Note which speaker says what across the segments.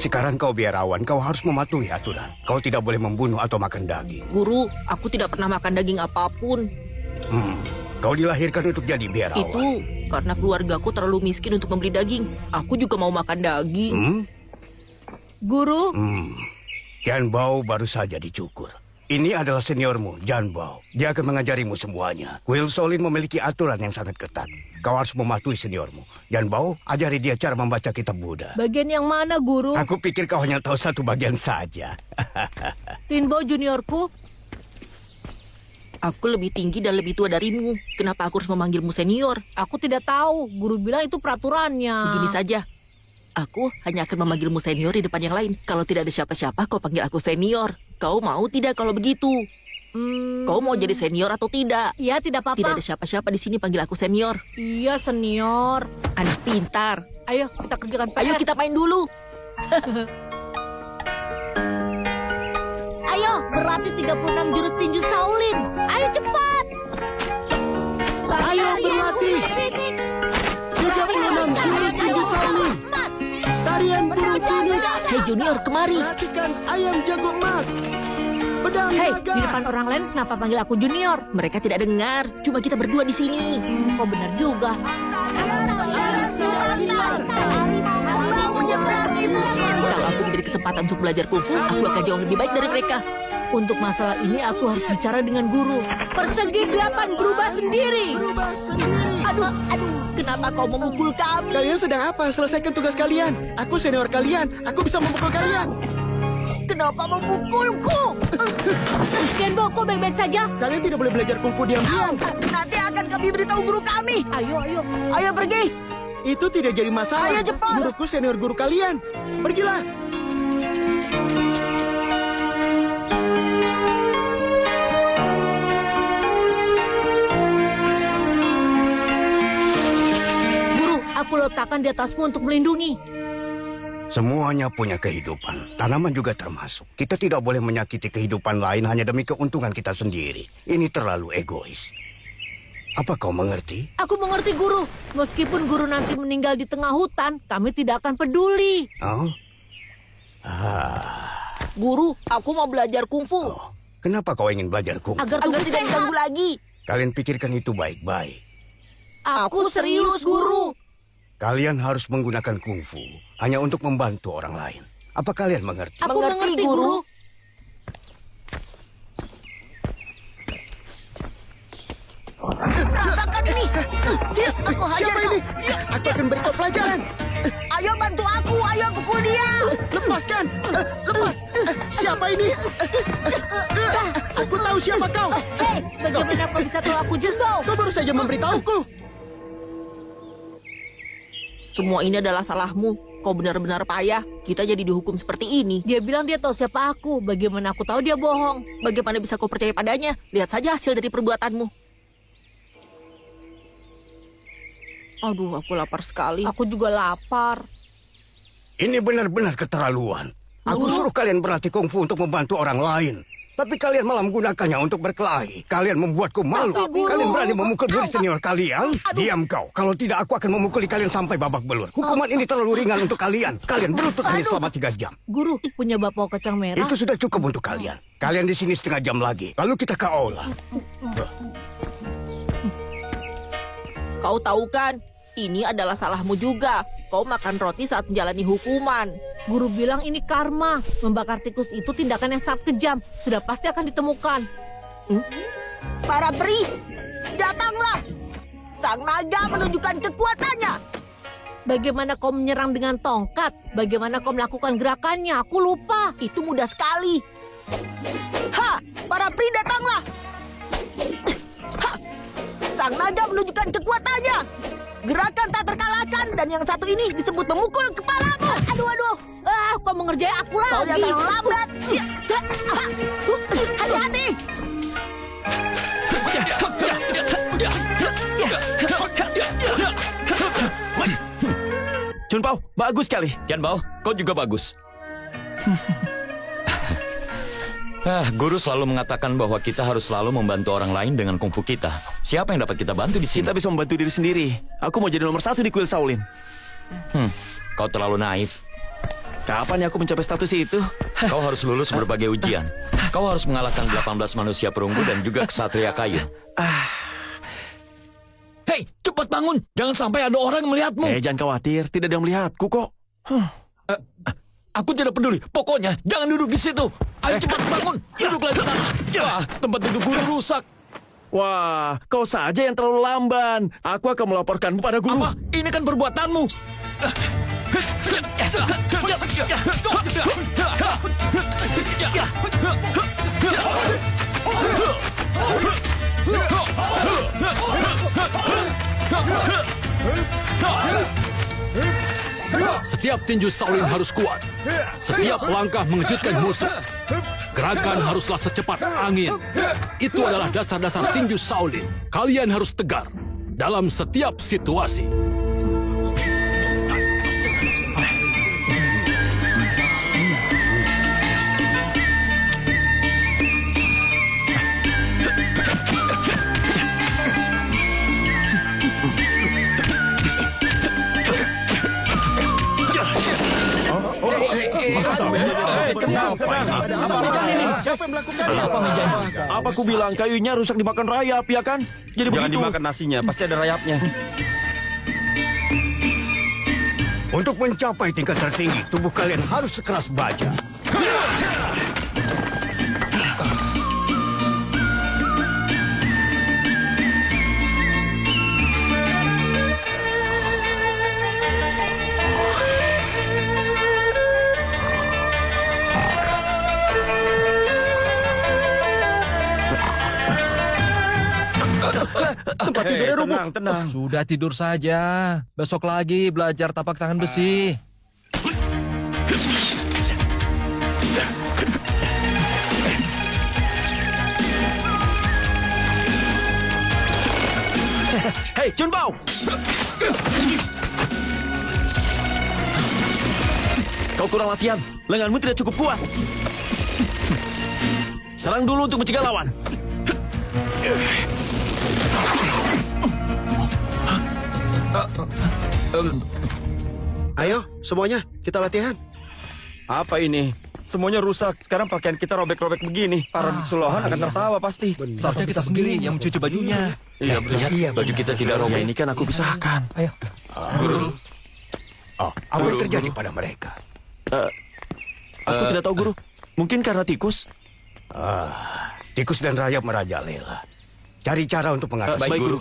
Speaker 1: Sekarang kau biarawan, kau harus mematuhi aturan. Kau tidak boleh membunuh atau makan daging.
Speaker 2: Guru, aku tidak pernah makan daging apapun.
Speaker 1: Kau dilahirkan untuk jadi biarawan.
Speaker 2: Itu karena keluargaku terlalu miskin untuk membeli daging. Aku juga mau makan daging.
Speaker 3: Guru,
Speaker 1: Jian Bao baru saja dicukur. Ini adalah seniormu, Jian Bao. Dia akan mengajarimu semuanya. Kuil Shaolin memiliki aturan yang sangat ketat. Kau harus mematuhi seniormu. Jian Bao, ajari dia cara membaca kitab Buddha.
Speaker 3: bagian yang mana, Guru?
Speaker 1: Aku pikir kau hanya tahu satu bagian saja.
Speaker 3: Tinbo juniorku,
Speaker 2: Aku lebih tinggi dan lebih tua darimu. Kenapa aku harus memanggilmu senior?
Speaker 3: aku tidak tahu. Guru bilang itu peraturannya.
Speaker 2: Begini saja. Aku hanya akan memanggilmu senior di depan yang lain. Kalau tidak ada siapa-siapa, kau panggil aku senior. Kau mau tidak kalau begitu? Kau mau jadi senior atau tidak?
Speaker 3: Iya, tidak
Speaker 2: Tidak
Speaker 3: apa-apa.
Speaker 2: ada siapa-siapa di sini panggil aku senior.
Speaker 3: Iya, senior.
Speaker 2: Anak pintar.
Speaker 3: Ayo, kita kerjakan PR.
Speaker 2: Ayo kita main dulu.
Speaker 3: Ayo, berlatih 36 jurus tinju Shaolin. Ayo cepat.
Speaker 4: Ayo berlatih 36 jurus tinju Shaolin. Tarian burung phoenix.
Speaker 2: Hei junior, kemari.
Speaker 4: Perhatikan ayam jago emas. Pedang
Speaker 3: Hei,
Speaker 4: naga.
Speaker 3: di depan orang lain kenapa panggil aku junior?
Speaker 2: Mereka tidak dengar. Cuma kita berdua di sini.
Speaker 3: Kok benar juga.
Speaker 4: Angsa liar.
Speaker 2: Kalau aku diberi kesempatan untuk belajar kungfu, aku akan jauh lebih baik dari mereka.
Speaker 3: Untuk masalah ini aku harus bicara dengan guru. Persegi 8 berubah sendiri.
Speaker 4: Berubah sendiri.
Speaker 2: Aduh, kenapa kau memukul kami?
Speaker 4: Kalian sedang apa? Selesaikan tugas kalian. Aku senior kalian. Aku bisa memukul kalian.
Speaker 2: Kenapa memukulku?
Speaker 3: Genbo, kok baik-baik saja?
Speaker 4: Kalian tidak boleh belajar kungfu diam-diam.
Speaker 2: Nanti akan kami beritahu guru kami.
Speaker 3: Ayo, ayo.
Speaker 2: Ayo pergi.
Speaker 4: Itu tidak jadi masalah.
Speaker 2: Ayo, cepat.
Speaker 4: Guruku senior guru kalian. Pergilah.
Speaker 3: Guru, aku letakkan di atasmu untuk melindungi.
Speaker 1: Semuanya punya kehidupan. Tanaman juga termasuk. Kita tidak boleh menyakiti kehidupan lain hanya demi keuntungan kita sendiri. Ini terlalu egois. Apa kau mengerti?
Speaker 3: Aku mengerti, Guru. Meskipun guru nanti meninggal di tengah hutan, kami tidak akan peduli.
Speaker 1: Oh?
Speaker 2: Guru, aku mau belajar kungfu.
Speaker 1: Oh, kenapa kau ingin belajar kungfu?
Speaker 3: Agar
Speaker 2: Agar
Speaker 3: tubuh
Speaker 2: tidak
Speaker 3: sehat.
Speaker 2: diganggu lagi.
Speaker 1: Kalian pikirkan itu baik-baik.
Speaker 3: Aku serius, Guru.
Speaker 1: Kalian harus menggunakan kungfu hanya untuk membantu orang lain. Apa kalian mengerti?
Speaker 3: Aku mengerti, Guru.
Speaker 2: Rasakan ini. Aku hajar
Speaker 4: Siapa
Speaker 2: kau.
Speaker 4: ini? Aku akan beri kau pelajaran.
Speaker 2: Ayo bantu aku. Ayo pukul dia.
Speaker 4: Lepaskan. Lepas. Siapa ini? Aku tahu siapa kau.
Speaker 3: Hei, bagaimana kau bisa tahu aku Genbo?
Speaker 4: Kau baru saja memberitahuku.
Speaker 2: Semua ini adalah salahmu. Kau benar-benar payah. Kita jadi dihukum seperti ini.
Speaker 3: Dia bilang dia tahu siapa aku. Bagaimana aku tahu dia bohong?
Speaker 2: Bagaimana bisa kau percaya padanya? Lihat saja hasil dari perbuatanmu. Aduh, aku lapar sekali.
Speaker 3: Aku juga lapar.
Speaker 1: Ini benar-benar keterlaluan. Aku suruh kalian berlatih kungfu untuk membantu orang lain. Tapi kalian malah menggunakannya untuk berkelahi. Kalian membuatku malu.
Speaker 3: Tapi, Guru.
Speaker 1: Kalian berani memukul murid senior kalian? Diam kau. Kalau tidak, aku akan memukuli kalian sampai babak belur. Hukuman ini terlalu ringan untuk kalian. Kalian berlutut hanya selama 3 jam.
Speaker 3: Guru, punya bapau kacang merah.
Speaker 1: Itu sudah cukup untuk kalian. Kalian di sini setengah jam lagi. Lalu kita ke aula.
Speaker 2: Kau tahu kan? Ini adalah salahmu juga. Kau makan roti saat menjalani hukuman.
Speaker 3: Guru bilang ini karma. Membakar tikus itu tindakan yang sangat kejam. Sudah pasti akan ditemukan.
Speaker 2: Para peri, datanglah. Sang naga menunjukkan kekuatannya.
Speaker 3: Bagaimana kau menyerang dengan tongkat? Bagaimana kau melakukan gerakannya? Aku lupa.
Speaker 2: Itu mudah sekali. Ha! Para peri, datanglah. Ha! Sang naga menunjukkan kekuatannya. Gerakan tak terkalahkan dan yang satu ini disebut memukul kepalamu.
Speaker 3: Aduh, aduh. Kau mengerjai aku
Speaker 2: Kau yang
Speaker 3: lagi.
Speaker 2: terlalu lambat. Ya, ya, ha. Hati-hati.
Speaker 5: Chun Pao, bagus sekali. Tian Bao, kau juga bagus. Guru selalu mengatakan bahwa kita harus selalu membantu orang lain dengan kungfu kita. Siapa yang dapat kita bantu di sini?
Speaker 6: Kita bisa membantu diri sendiri. Aku mau jadi nomor 1 di kuil Shaolin.
Speaker 5: Kau terlalu naif.
Speaker 6: Kapan ya aku mencapai status itu?
Speaker 5: Kau harus lulus berbagai ujian. Kau harus mengalahkan 18 manusia perunggu dan juga kesatria kayu. Hei, cepat bangun. Jangan sampai ada orang melihatmu.
Speaker 6: Jangan khawatir, tidak ada yang melihatku kok.
Speaker 5: Aku tidak peduli. Pokoknya, jangan duduk di situ. Ayo cepat bangun. Duduklah di tanah. Wah, tempat duduk guru rusak.
Speaker 6: Wah, kau saja yang terlalu lamban. Aku akan melaporkanmu pada guru.
Speaker 5: Apa? Ini kan perbuatanmu.
Speaker 7: Setiap tinju Shaolin harus kuat. Setiap langkah mengejutkan musuh. Gerakan haruslah secepat angin. Itu adalah dasar-dasar tinju Shaolin. Kalian harus tegar dalam setiap situasi.
Speaker 4: Siapa yang melakukannya?
Speaker 6: Apa aku bilang kayunya rusak dimakan rayap, ya kan? Jadi
Speaker 8: Jangan
Speaker 6: begitu.
Speaker 8: dimakan nasinya, pasti ada rayapnya.
Speaker 1: Untuk mencapai tingkat tertinggi, tubuh kalian harus sekeras baja.
Speaker 6: Tempat tidurnya rubuh.
Speaker 8: Tenang.
Speaker 9: Sudah tidur saja. Besok lagi belajar tapak tangan besi.
Speaker 6: Hei, Chunbao! Kau kurang latihan. Lenganmu tidak cukup kuat. Serang dulu untuk mencegah lawan.
Speaker 4: Ayo, semuanya, kita latihan.
Speaker 8: Apa ini? Semuanya rusak. Sekarang pakaian kita robek-robek begini. Para biksu Lohan akan tertawa pasti.
Speaker 9: Seharusnya kita sendiri yang mencuci bajunya.
Speaker 5: Iya, lihat baju kita tidak
Speaker 6: Ya,
Speaker 5: robek.
Speaker 6: ini kan aku pisahkan.
Speaker 1: Apa yang terjadi pada mereka?
Speaker 6: Aku tidak tahu, Guru. Mungkin karena tikus.
Speaker 1: Tikus dan rayap merajalela. Cari cara untuk mengatasi.
Speaker 6: Baik, Guru.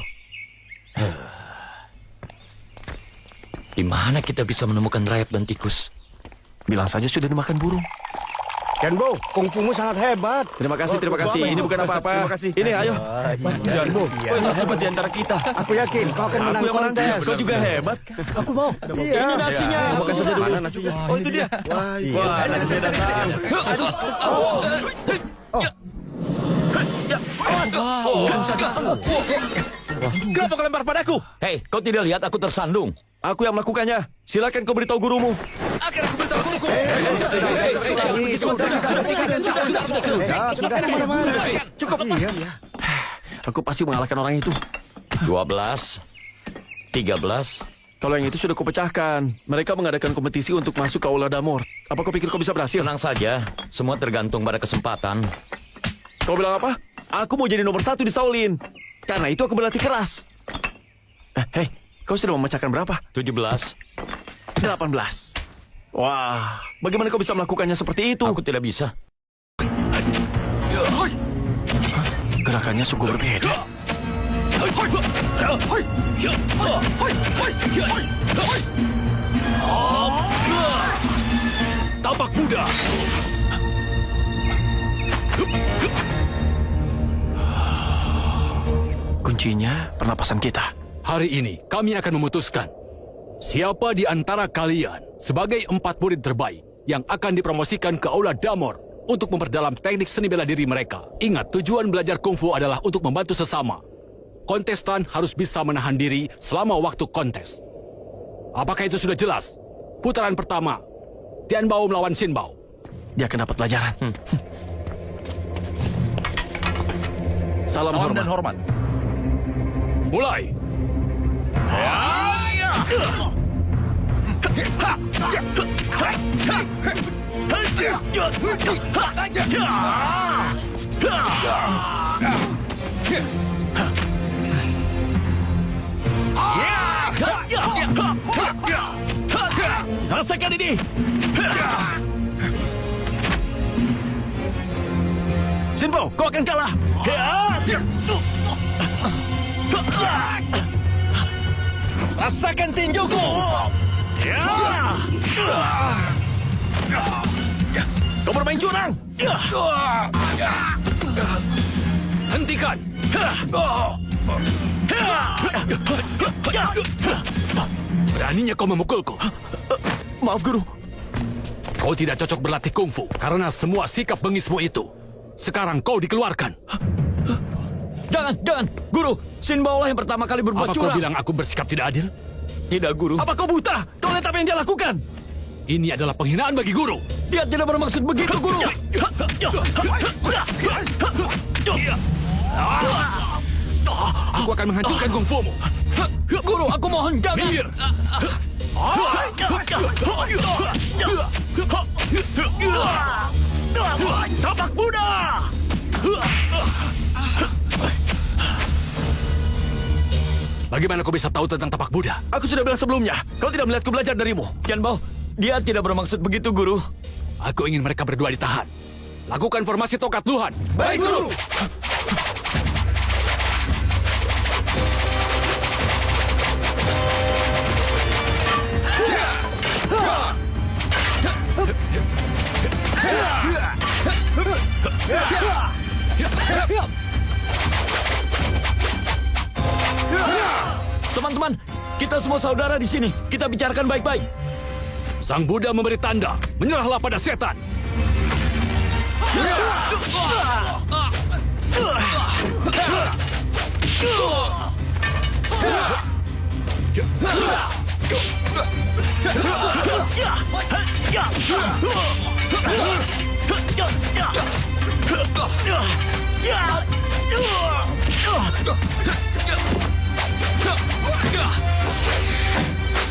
Speaker 5: Di mana kita bisa menemukan rayap dan tikus?
Speaker 6: Bilang saja sudah dimakan burung.
Speaker 1: Janbo, kungfumu sangat hebat.
Speaker 6: Terima kasih, terima kasih. Ini bukan apa-apa.
Speaker 8: Terima kasih.
Speaker 6: Ini, ayo.
Speaker 1: Janbo,
Speaker 8: Kau yang hebat di antara kita.
Speaker 1: aku yakin kau akan menang
Speaker 6: Aku yang menang.
Speaker 1: kontes.
Speaker 6: Kau juga hebat.
Speaker 9: Aku mau.
Speaker 1: Iya.
Speaker 8: Ini nasinya.
Speaker 6: Makan saja dulu.
Speaker 8: Mana nasinya?
Speaker 9: Oh, itu dia.
Speaker 4: Wah, iya.
Speaker 6: Wah, saya datang.
Speaker 9: Kenapa kau lempar padaku?
Speaker 5: Hei, kau tidak lihat aku tersandung?
Speaker 6: Aku yang melakukannya. Silakan kau beritahu gurumu.
Speaker 9: Akan aku beritahu guruku.
Speaker 4: Cukup. Iya.
Speaker 6: Aku pasti mengalahkan orang itu.
Speaker 5: 12, 13.
Speaker 6: Kalau yang itu sudah kupecahkan. Mereka mengadakan kompetisi untuk masuk ke Aula Damor. Apa kau pikir kau bisa berhasil?
Speaker 5: Tenang saja, semua tergantung pada kesempatan.
Speaker 6: Kau bilang apa? Aku mau jadi nomor 1 di Shaolin. Karena itu aku berlatih keras. Hei, kau sudah memecahkan berapa?
Speaker 5: 17.
Speaker 6: 18. Wah, bagaimana kau bisa melakukannya seperti itu?
Speaker 5: Aku tidak bisa.
Speaker 6: Gerakannya sungguh berbeda.
Speaker 7: Tapak muda.
Speaker 6: Kuncinya pernapasan kita.
Speaker 7: Hari ini kami akan memutuskan siapa di antara kalian sebagai 4 murid terbaik yang akan dipromosikan ke Aula Damor untuk memperdalam teknik seni bela diri mereka. Ingat, tujuan belajar kungfu adalah untuk membantu sesama. Kontestan harus bisa menahan diri selama waktu kontes. Apakah itu sudah jelas? Putaran pertama, Tianbao melawan Xinbao.
Speaker 6: Dia akan dapat pelajaran. Salam
Speaker 9: dan hormat.
Speaker 7: Mulai!
Speaker 5: Selesaikan ini.
Speaker 6: Sinbo, kau akan kalah. Rasakan tinjuku. Kau bermain curang.
Speaker 7: Hentikan! Beraninya kau memukulku.
Speaker 6: Maaf, Guru.
Speaker 7: Kau tidak cocok berlatih kungfu karena semua sikap bengismu itu. Sekarang kau dikeluarkan.
Speaker 5: Jangan, Guru. Sinbao lah yang pertama kali berbuat
Speaker 7: Apa kau
Speaker 5: curang.
Speaker 7: bilang aku bersikap tidak adil?
Speaker 5: Tidak, Guru.
Speaker 6: Apa kau buta? Kau lihat apa yang dia lakukan?
Speaker 7: Ini adalah penghinaan bagi guru.
Speaker 5: Dia tidak bermaksud begitu, Guru.
Speaker 7: Aku akan menghancurkan kungfumu.
Speaker 5: Guru, aku mohon jangan.
Speaker 7: Minggir!
Speaker 6: Tapak Buddha!
Speaker 7: Bagaimana kau bisa tahu tentang tapak Buddha?
Speaker 6: Aku sudah bilang sebelumnya, kau tidak melihatku belajar darimu.
Speaker 5: Janbao, dia tidak bermaksud begitu, Guru.
Speaker 7: Aku ingin mereka berdua ditahan. Lakukan formasi tokat Luhan.
Speaker 6: Baik, Guru.
Speaker 5: Teman-teman, kita semua saudara di sini. Kita bicarakan baik-baik.
Speaker 7: Sang Buddha memberi tanda. Menyerahlah pada setan.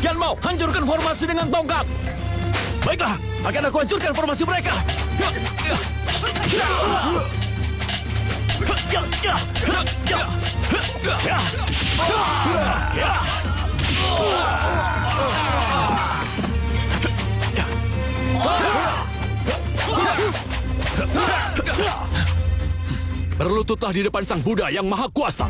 Speaker 5: Janbao, hancurkan formasi dengan tongkat.
Speaker 6: Baiklah, akan aku hancurkan formasi mereka.
Speaker 7: Berlututlah di depan Sang Buddha yang Maha Kuasa.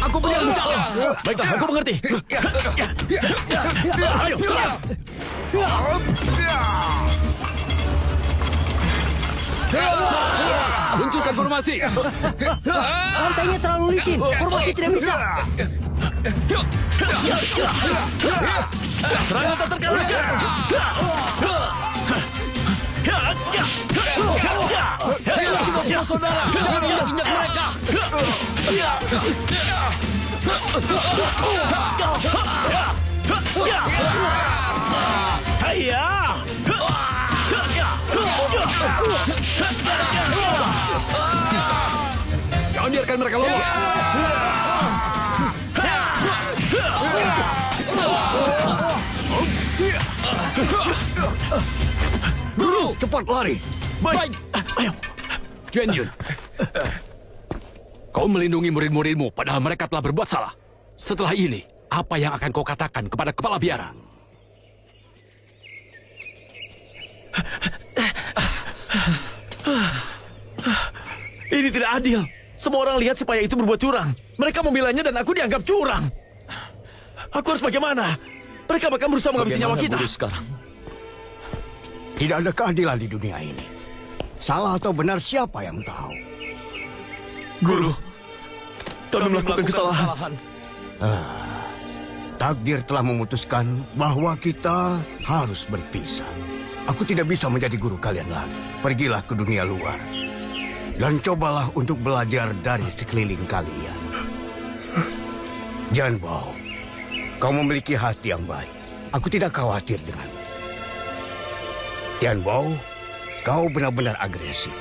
Speaker 5: Aku punya rencana.
Speaker 6: Baiklah, aku mengerti. Ayo, serang!
Speaker 7: Luncurkan formasi.
Speaker 2: Lantainya terlalu licin. Formasi tidak bisa.
Speaker 6: Serangan tak terkalahkan!
Speaker 5: Kita semua saudara. Jangan injak-injak mereka.
Speaker 7: Jangan biarkan mereka lolos.
Speaker 1: Guru, cepat lari.
Speaker 6: Baik, ayo.
Speaker 7: Juan Yun, Kau melindungi murid-muridmu padahal mereka telah berbuat salah. Setelah ini, apa yang akan kau katakan kepada kepala biara?
Speaker 6: Ini tidak adil. Semua orang lihat si payah itu berbuat curang. Mereka membelanya dan aku dianggap curang. Aku harus bagaimana? Mereka bahkan berusaha menghabisi nyawa kita.
Speaker 5: Guru sekarang?
Speaker 1: Tidak ada keadilan di dunia ini. Salah atau benar siapa yang tahu?
Speaker 6: Guru, kami melakukan kesalahan.
Speaker 1: Takdir telah memutuskan bahwa kita harus berpisah. Aku tidak bisa menjadi guru kalian lagi. Pergilah ke dunia luar. Dan cobalah untuk belajar dari sekeliling kalian. Jangan bohong. Kau memiliki hati yang baik. Aku tidak khawatir denganmu. Tian Bao, kau benar-benar agresif.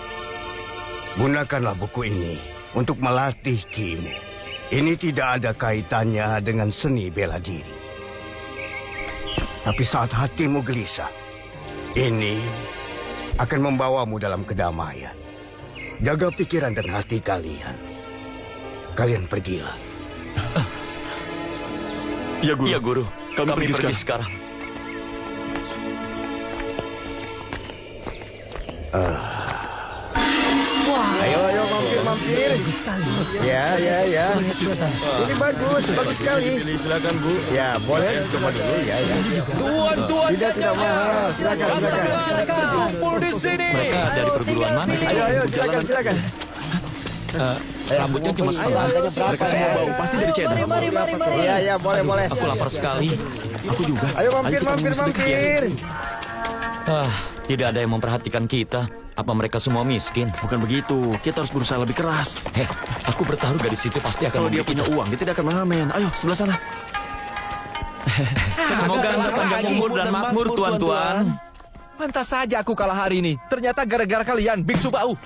Speaker 1: Gunakanlah buku ini untuk melatih kimu. Ini tidak ada kaitannya dengan seni bela diri. Tapi saat hatimu gelisah, ini akan membawamu dalam kedamaian. Jaga pikiran dan hati kalian. Kalian pergilah.
Speaker 6: Ya, Guru.
Speaker 5: Iya, Guru.
Speaker 6: Kami pergi
Speaker 5: sekarang.
Speaker 4: Ayo mampir.
Speaker 2: Bagus sekali.
Speaker 4: Ya. Ini bagus sekali.
Speaker 8: Pilih, silakan Bu.
Speaker 4: Ya, boleh coba dulu ya.
Speaker 7: Tuan
Speaker 4: Tidak mahal. Silakan.
Speaker 7: Kumpul di sini.
Speaker 5: Mereka dari perguruan mana?
Speaker 4: Ayo, silakan.
Speaker 5: Rambutnya cuma setengah.
Speaker 6: Mereka semua bau, pasti dari channel.
Speaker 4: Iya, boleh.
Speaker 5: Aku lapar sekali.
Speaker 6: Aku juga.
Speaker 4: Ayo mampir.
Speaker 6: kita ngomong sedikit ya.
Speaker 5: Tidak ada yang memperhatikan kita. Apa mereka semua miskin?
Speaker 6: Bukan begitu, kita harus berusaha lebih keras.
Speaker 5: Heh, aku bertaruh gadis itu pasti akan
Speaker 6: Kalau dia
Speaker 5: membeli
Speaker 6: punya
Speaker 5: kita.
Speaker 6: uang, dia tidak akan mengamen. Ayo, sebelah sana.
Speaker 5: Semoga Anda panjang umur dan makmur, tuan-tuan.
Speaker 9: Pantas saja aku kalah hari ini. Ternyata gara-gara kalian, biksu bau.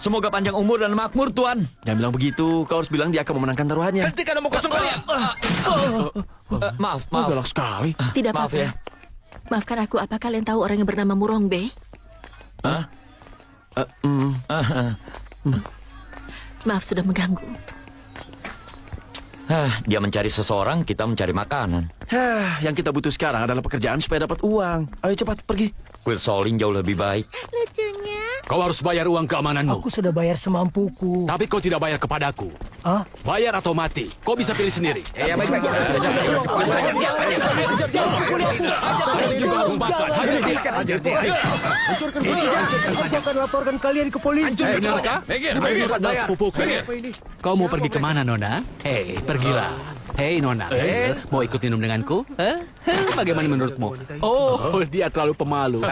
Speaker 5: Semoga panjang umur dan makmur, tuan.
Speaker 6: Jangan bilang begitu, kau harus bilang dia akan memenangkan taruhannya.
Speaker 9: Hentikan omong kosong kalian.
Speaker 5: Maaf.
Speaker 6: Galak sekali.
Speaker 2: Tidak
Speaker 5: Maaf
Speaker 2: apa-apa.
Speaker 5: ya.
Speaker 2: Maafkan aku, apa kalian tahu orang yang bernama Murong Bei? Maaf sudah mengganggu.
Speaker 5: Dia mencari seseorang, kita mencari makanan.
Speaker 6: Yang kita butuh sekarang adalah pekerjaan supaya dapat uang. Ayo cepat pergi.
Speaker 5: Kuil Solin jauh lebih baik.
Speaker 2: Lucunya.
Speaker 7: Kau harus bayar uang keamananmu.
Speaker 10: Aku sudah bayar semampuku.
Speaker 7: Tapi kau tidak bayar kepadaku.
Speaker 10: Hah?
Speaker 7: Bayar atau mati. Kau bisa pilih sendiri.
Speaker 9: Baik.
Speaker 10: Aku akan laporkan kalian ke polisi.
Speaker 7: Sepupuku. Kau mau pergi kemana, Nona? Hei, pergilah. Hei, Nona. Mau ikut minum denganku? Bagaimana menurutmu? Oh, dia terlalu pemalu.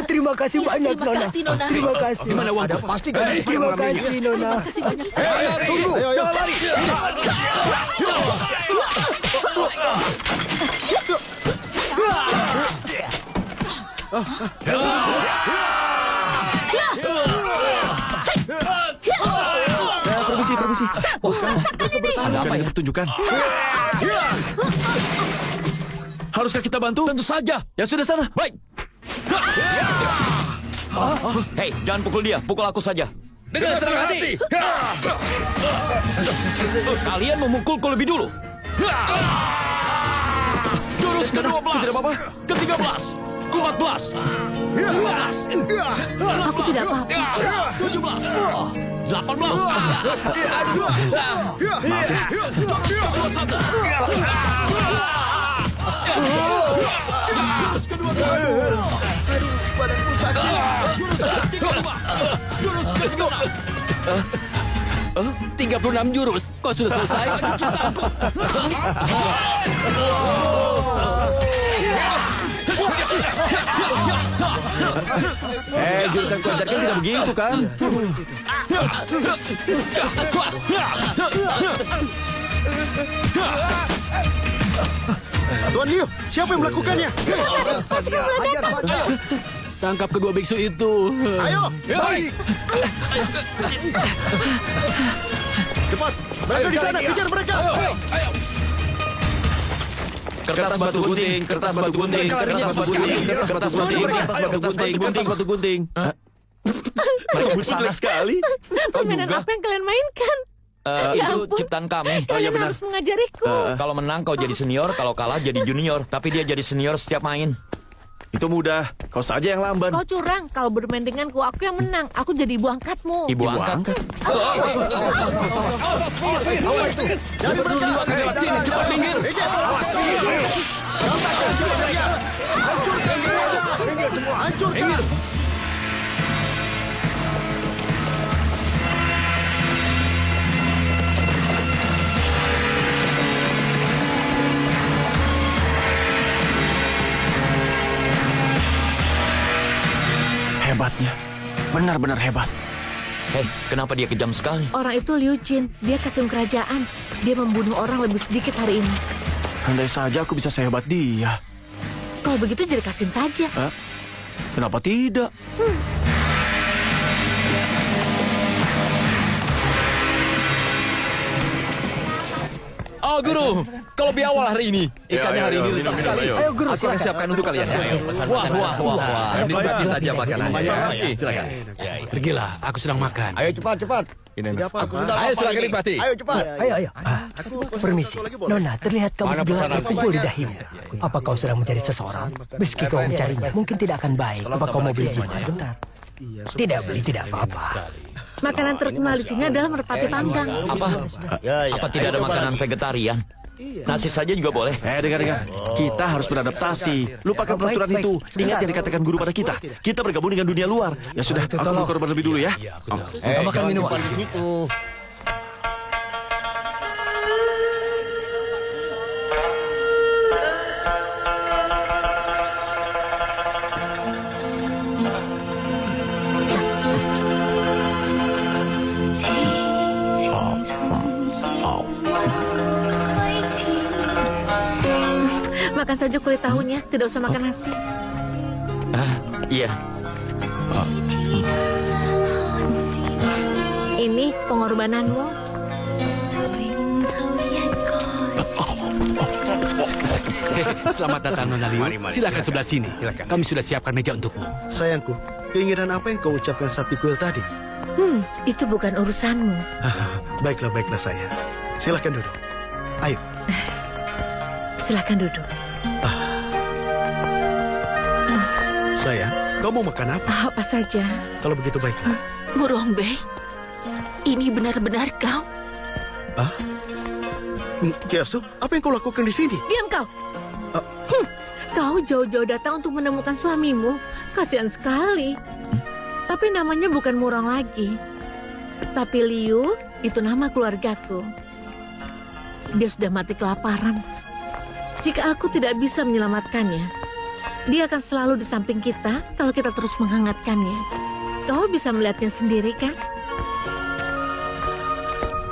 Speaker 10: Terima kasih banyak,
Speaker 2: Terima
Speaker 10: Nona.
Speaker 2: kasih, Nona.
Speaker 10: Terima kasih.
Speaker 7: Di mana uangku?
Speaker 1: Pasti gadis itu yang
Speaker 10: Terima
Speaker 1: mengambilnya.
Speaker 10: kasih, Nona.
Speaker 4: Tunggu. Jangan lari.
Speaker 6: Permisi. Ada apa ya pertunjukan? Haruskah kita bantu?
Speaker 5: Tentu saja.
Speaker 6: Ya sudah sana.
Speaker 5: Baik. Hei, jangan pukul dia. Pukul aku saja.
Speaker 7: Dengan senang hati.
Speaker 5: Kalian memukulku lebih dulu. Jurus ke-12.
Speaker 6: Tidak apa-apa.
Speaker 5: Ke-13. 14. 15.
Speaker 2: Aku tidak apa-apa.
Speaker 5: 17. 18. Jurus ke-22.
Speaker 4: Badanku sakit.
Speaker 5: Jurus ke-32. Jurus ke-36.
Speaker 7: 36 jurus. Kau sudah selesai?
Speaker 6: Jurusan ku ajarkan tidak begitu kan?
Speaker 4: Tuan Liu, siapa yang melakukannya?
Speaker 7: Tangkap kedua biksu itu.
Speaker 4: Ayo, baik. Cepat, mereka di sana, kejar mereka.
Speaker 6: Kertas batu gunting, kertas batu gunting, kertas batu gunting, kertas batu gunting, kertas batu gunting, kertas batu gunting. Mereka busana sekali. Kau
Speaker 3: Permainan
Speaker 6: juga?
Speaker 3: apa yang kalian mainkan? Ya
Speaker 6: Itu
Speaker 3: ampun.
Speaker 6: ciptaan kami.
Speaker 3: Kalian harus mengajariku.
Speaker 6: Kalau menang kau jadi senior, kalau kalah jadi junior. Tapi dia jadi senior setiap main.
Speaker 8: Itu mudah. Kau saja yang lamban.
Speaker 3: Kau curang. Kalau bermain denganku, aku yang menang. Aku jadi ibu angkatmu.
Speaker 6: Ibu angkat.
Speaker 7: Berdua akan lewat sini, cepat minggir. Minggir.
Speaker 8: Hebatnya. Benar-benar hebat.
Speaker 6: Hei, kenapa dia kejam sekali?
Speaker 3: Orang itu Liu Jin. Dia kasim kerajaan. Dia membunuh orang lebih sedikit hari ini.
Speaker 8: Andai saja aku bisa sehebat dia.
Speaker 3: Kalau begitu jadi kasim saja.
Speaker 8: Kenapa tidak?
Speaker 9: Guru, kalau lebih awal hari ini. Ikannya hari ini lezat sekali.
Speaker 10: Ayo, Guru,
Speaker 9: Aku akan siapkan untuk kalian ya. Wah. Nikmati saja makanannya. Silakan.
Speaker 7: Pergilah, aku sedang makan.
Speaker 1: Ayo cepat.
Speaker 4: Tidak apa-apa.
Speaker 9: Ayo silakan nikmati.
Speaker 1: Ayo cepat.
Speaker 10: Ayo. Permisi. Nona, terlihat kamu
Speaker 1: Mana
Speaker 10: gelap
Speaker 1: pesanan?
Speaker 10: berkumpul di dahimu. Apa kau sedang mencari seseorang? Meski kau mencarinya, mungkin tidak akan baik. Apa kau mau beli jimat sebentar? Tidak beli, tidak apa-apa.
Speaker 3: Makanan terkenal di sini adalah merpati panggang.
Speaker 6: Apa tidak ada makanan vegetarian? Nasi saja juga boleh.
Speaker 8: Dengar. Kita harus beradaptasi. Lupakan peraturan
Speaker 10: Baik.
Speaker 8: itu. Ingat yang dikatakan guru pada kita. Kita bergabung dengan dunia luar. Ya sudah, aku berkorban lebih dulu ya.
Speaker 10: Makan minuman.
Speaker 3: Makan saja kulit tahunya, tidak usah makan nasi.
Speaker 6: Iya.
Speaker 3: Ini pengorbananmu.
Speaker 7: Selamat datang, Nona Liu.
Speaker 1: Mari.
Speaker 7: Silakan sebelah sini.
Speaker 1: Silakan.
Speaker 7: Kami sudah siapkan meja untukmu.
Speaker 4: Sayangku, keinginan apa yang kau ucapkan saat di kuil tadi?
Speaker 3: Itu bukan urusanmu.
Speaker 4: Baiklah sayang. Silakan duduk. Ayo.
Speaker 3: Silakan duduk.
Speaker 4: Sayang, kau mau makan apa?
Speaker 3: Apa saja.
Speaker 4: Kalau begitu baiklah.
Speaker 2: Murongbe, ini benar-benar kau?
Speaker 4: Kiasu, apa yang kau lakukan di sini?
Speaker 3: Diam kau. Kau jauh-jauh datang untuk menemukan suamimu. Kasihan sekali. Tapi namanya bukan Murong lagi. Tapi Liu, itu nama keluargaku. Dia sudah mati kelaparan. Jika aku tidak bisa menyelamatkannya, dia akan selalu di samping kita kalau kita terus menghangatkannya. Kau bisa melihatnya sendiri, kan?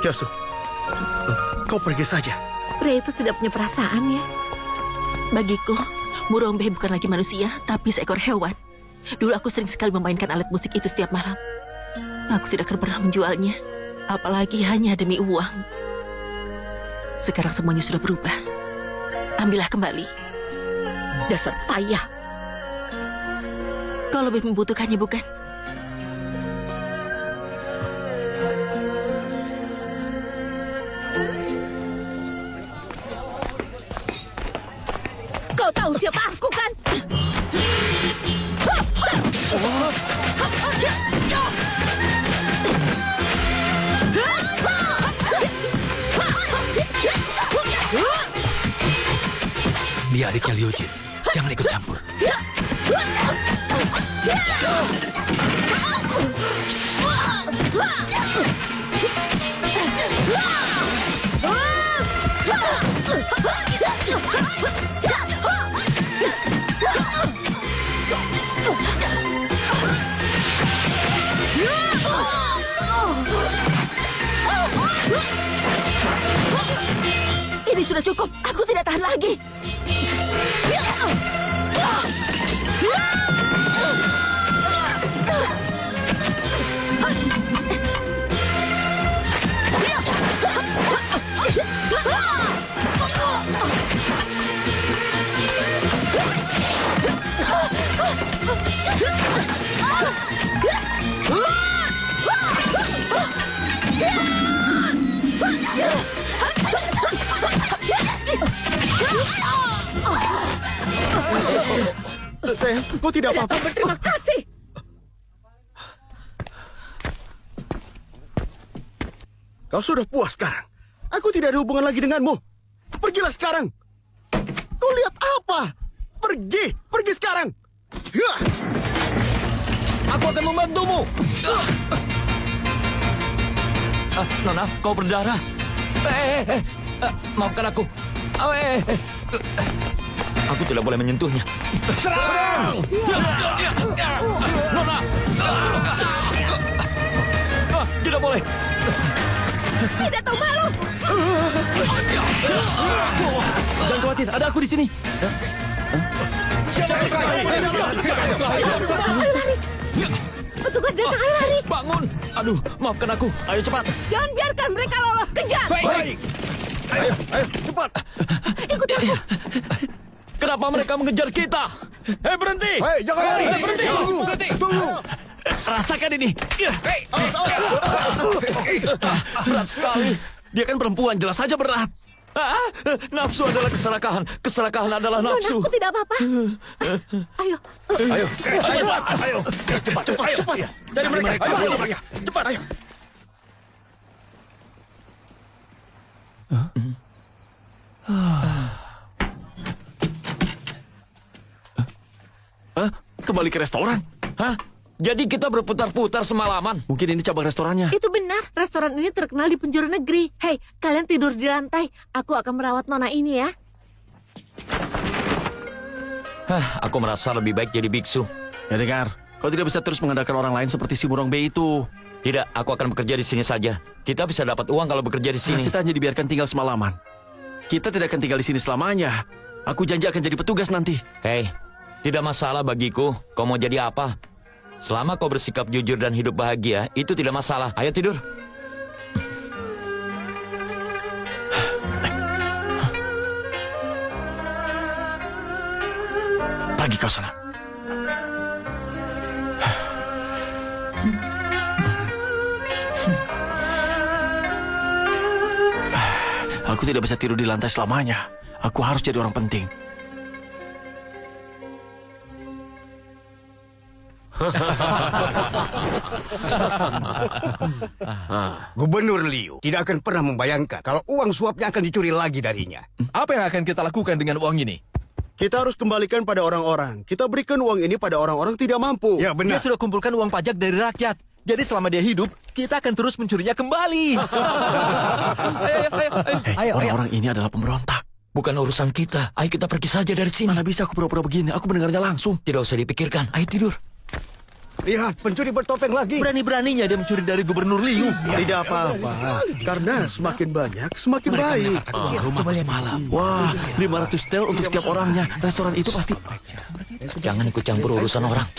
Speaker 4: Kiasu, kau pergi saja.
Speaker 3: Pria itu tidak punya perasaan ya.
Speaker 2: Bagiku, Murongbe bukan lagi manusia, tapi seekor hewan. Dulu aku sering sekali memainkan alat musik itu setiap malam. Aku tidak akan pernah menjualnya, apalagi hanya demi uang. Sekarang semuanya sudah berubah. Ambillah kembali. Dasar payah. Kau lebih membutuhkannya, bukan?
Speaker 3: Kau tahu siapa aku, kan?
Speaker 7: Dia adiknya Liu Jin. Jangan ikut campur.
Speaker 2: Ini sudah cukup. Aku tidak tahan lagi.
Speaker 4: Sayang, kau tidak apa-apa.
Speaker 3: Berterima kasih.
Speaker 4: Kau sudah puas sekarang. Aku tidak ada hubungan lagi denganmu. Pergilah sekarang. Kau lihat apa? Pergi, pergi sekarang. Hah!
Speaker 5: Aku akan membantumu. Nona, kau berdarah. Maafkan aku. Aku tidak boleh menyentuhnya. Serang! Nona! Tidak boleh.
Speaker 2: Tidak tahu malu.
Speaker 6: Jangan khawatir, ada aku di sini.
Speaker 2: Petugas datang, ayo lari.
Speaker 5: Bangun. Aduh, maafkan aku. Ayo cepat.
Speaker 2: Jangan biarkan mereka lolos, kejar.
Speaker 1: Baik. Ayo, cepat.
Speaker 2: Ikut aku.
Speaker 5: Kenapa mereka mengejar kita? Hei, berhenti.
Speaker 1: Hei, jangan lari.
Speaker 5: Berhenti.
Speaker 1: Tunggu.
Speaker 5: Rasakan ini. Berat sekali.
Speaker 6: Dia kan perempuan, jelas saja berat.
Speaker 5: Nafsu adalah keserakahan. Keserakahan adalah nafsu.
Speaker 2: Aku tidak apa-apa. Ayo.
Speaker 1: Ayo. Cepat. Ayo.
Speaker 6: Cari mereka. Ayo.
Speaker 1: Cepat. Ayo.
Speaker 6: Kembali ke restoran.
Speaker 5: Hah? Jadi kita berputar-putar semalaman.
Speaker 6: Mungkin ini cabang restorannya.
Speaker 3: Itu benar. Restoran ini terkenal di penjuru negeri. Hei, kalian tidur di lantai. Aku akan merawat nona ini ya.
Speaker 5: Aku merasa lebih baik jadi biksu.
Speaker 6: Ya dengar, kau tidak bisa terus mengandalkan orang lain seperti si Murong B itu.
Speaker 5: Tidak, aku akan bekerja di sini saja. Kita bisa dapat uang kalau bekerja di sini.
Speaker 6: Kita hanya dibiarkan tinggal semalaman. Kita tidak akan tinggal di sini selamanya. Aku janji akan jadi petugas nanti.
Speaker 5: Hei, tidak masalah bagiku. Kau mau jadi apa? Selama kau bersikap jujur dan hidup bahagia, itu tidak masalah. Ayo tidur.
Speaker 6: Pergi kau sana. Aku tidak bisa tidur di lantai selamanya. Aku harus jadi orang penting.
Speaker 1: Gubernur Liu tidak akan pernah membayangkan kalau uang suapnya akan dicuri lagi darinya.
Speaker 9: Apa yang akan kita lakukan dengan uang ini?
Speaker 4: Kita harus kembalikan pada orang-orang. Kita berikan uang ini pada orang-orang tidak mampu.
Speaker 1: Ya,
Speaker 9: Dia
Speaker 1: benar.
Speaker 9: sudah kumpulkan uang pajak dari rakyat. Jadi selama dia hidup, kita akan terus mencurinya kembali.
Speaker 10: Ayo.
Speaker 6: Orang-orang ini adalah pemberontak.
Speaker 5: Bukan urusan kita. Ayo kita pergi saja dari sini.
Speaker 6: Mana bisa aku pura-pura begini? Aku mendengarnya langsung.
Speaker 5: Tidak usah dipikirkan. Ayo tidur.
Speaker 1: Lihat, pencuri bertopeng lagi.
Speaker 9: Berani-beraninya dia mencuri dari Gubernur Liu.
Speaker 4: Tidak apa-apa. Karena semakin banyak, semakin baik.
Speaker 6: Rumah semalam. Wah, 500 tel untuk setiap orangnya. Restoran itu pasti...
Speaker 5: Jangan ikut campur urusan orang.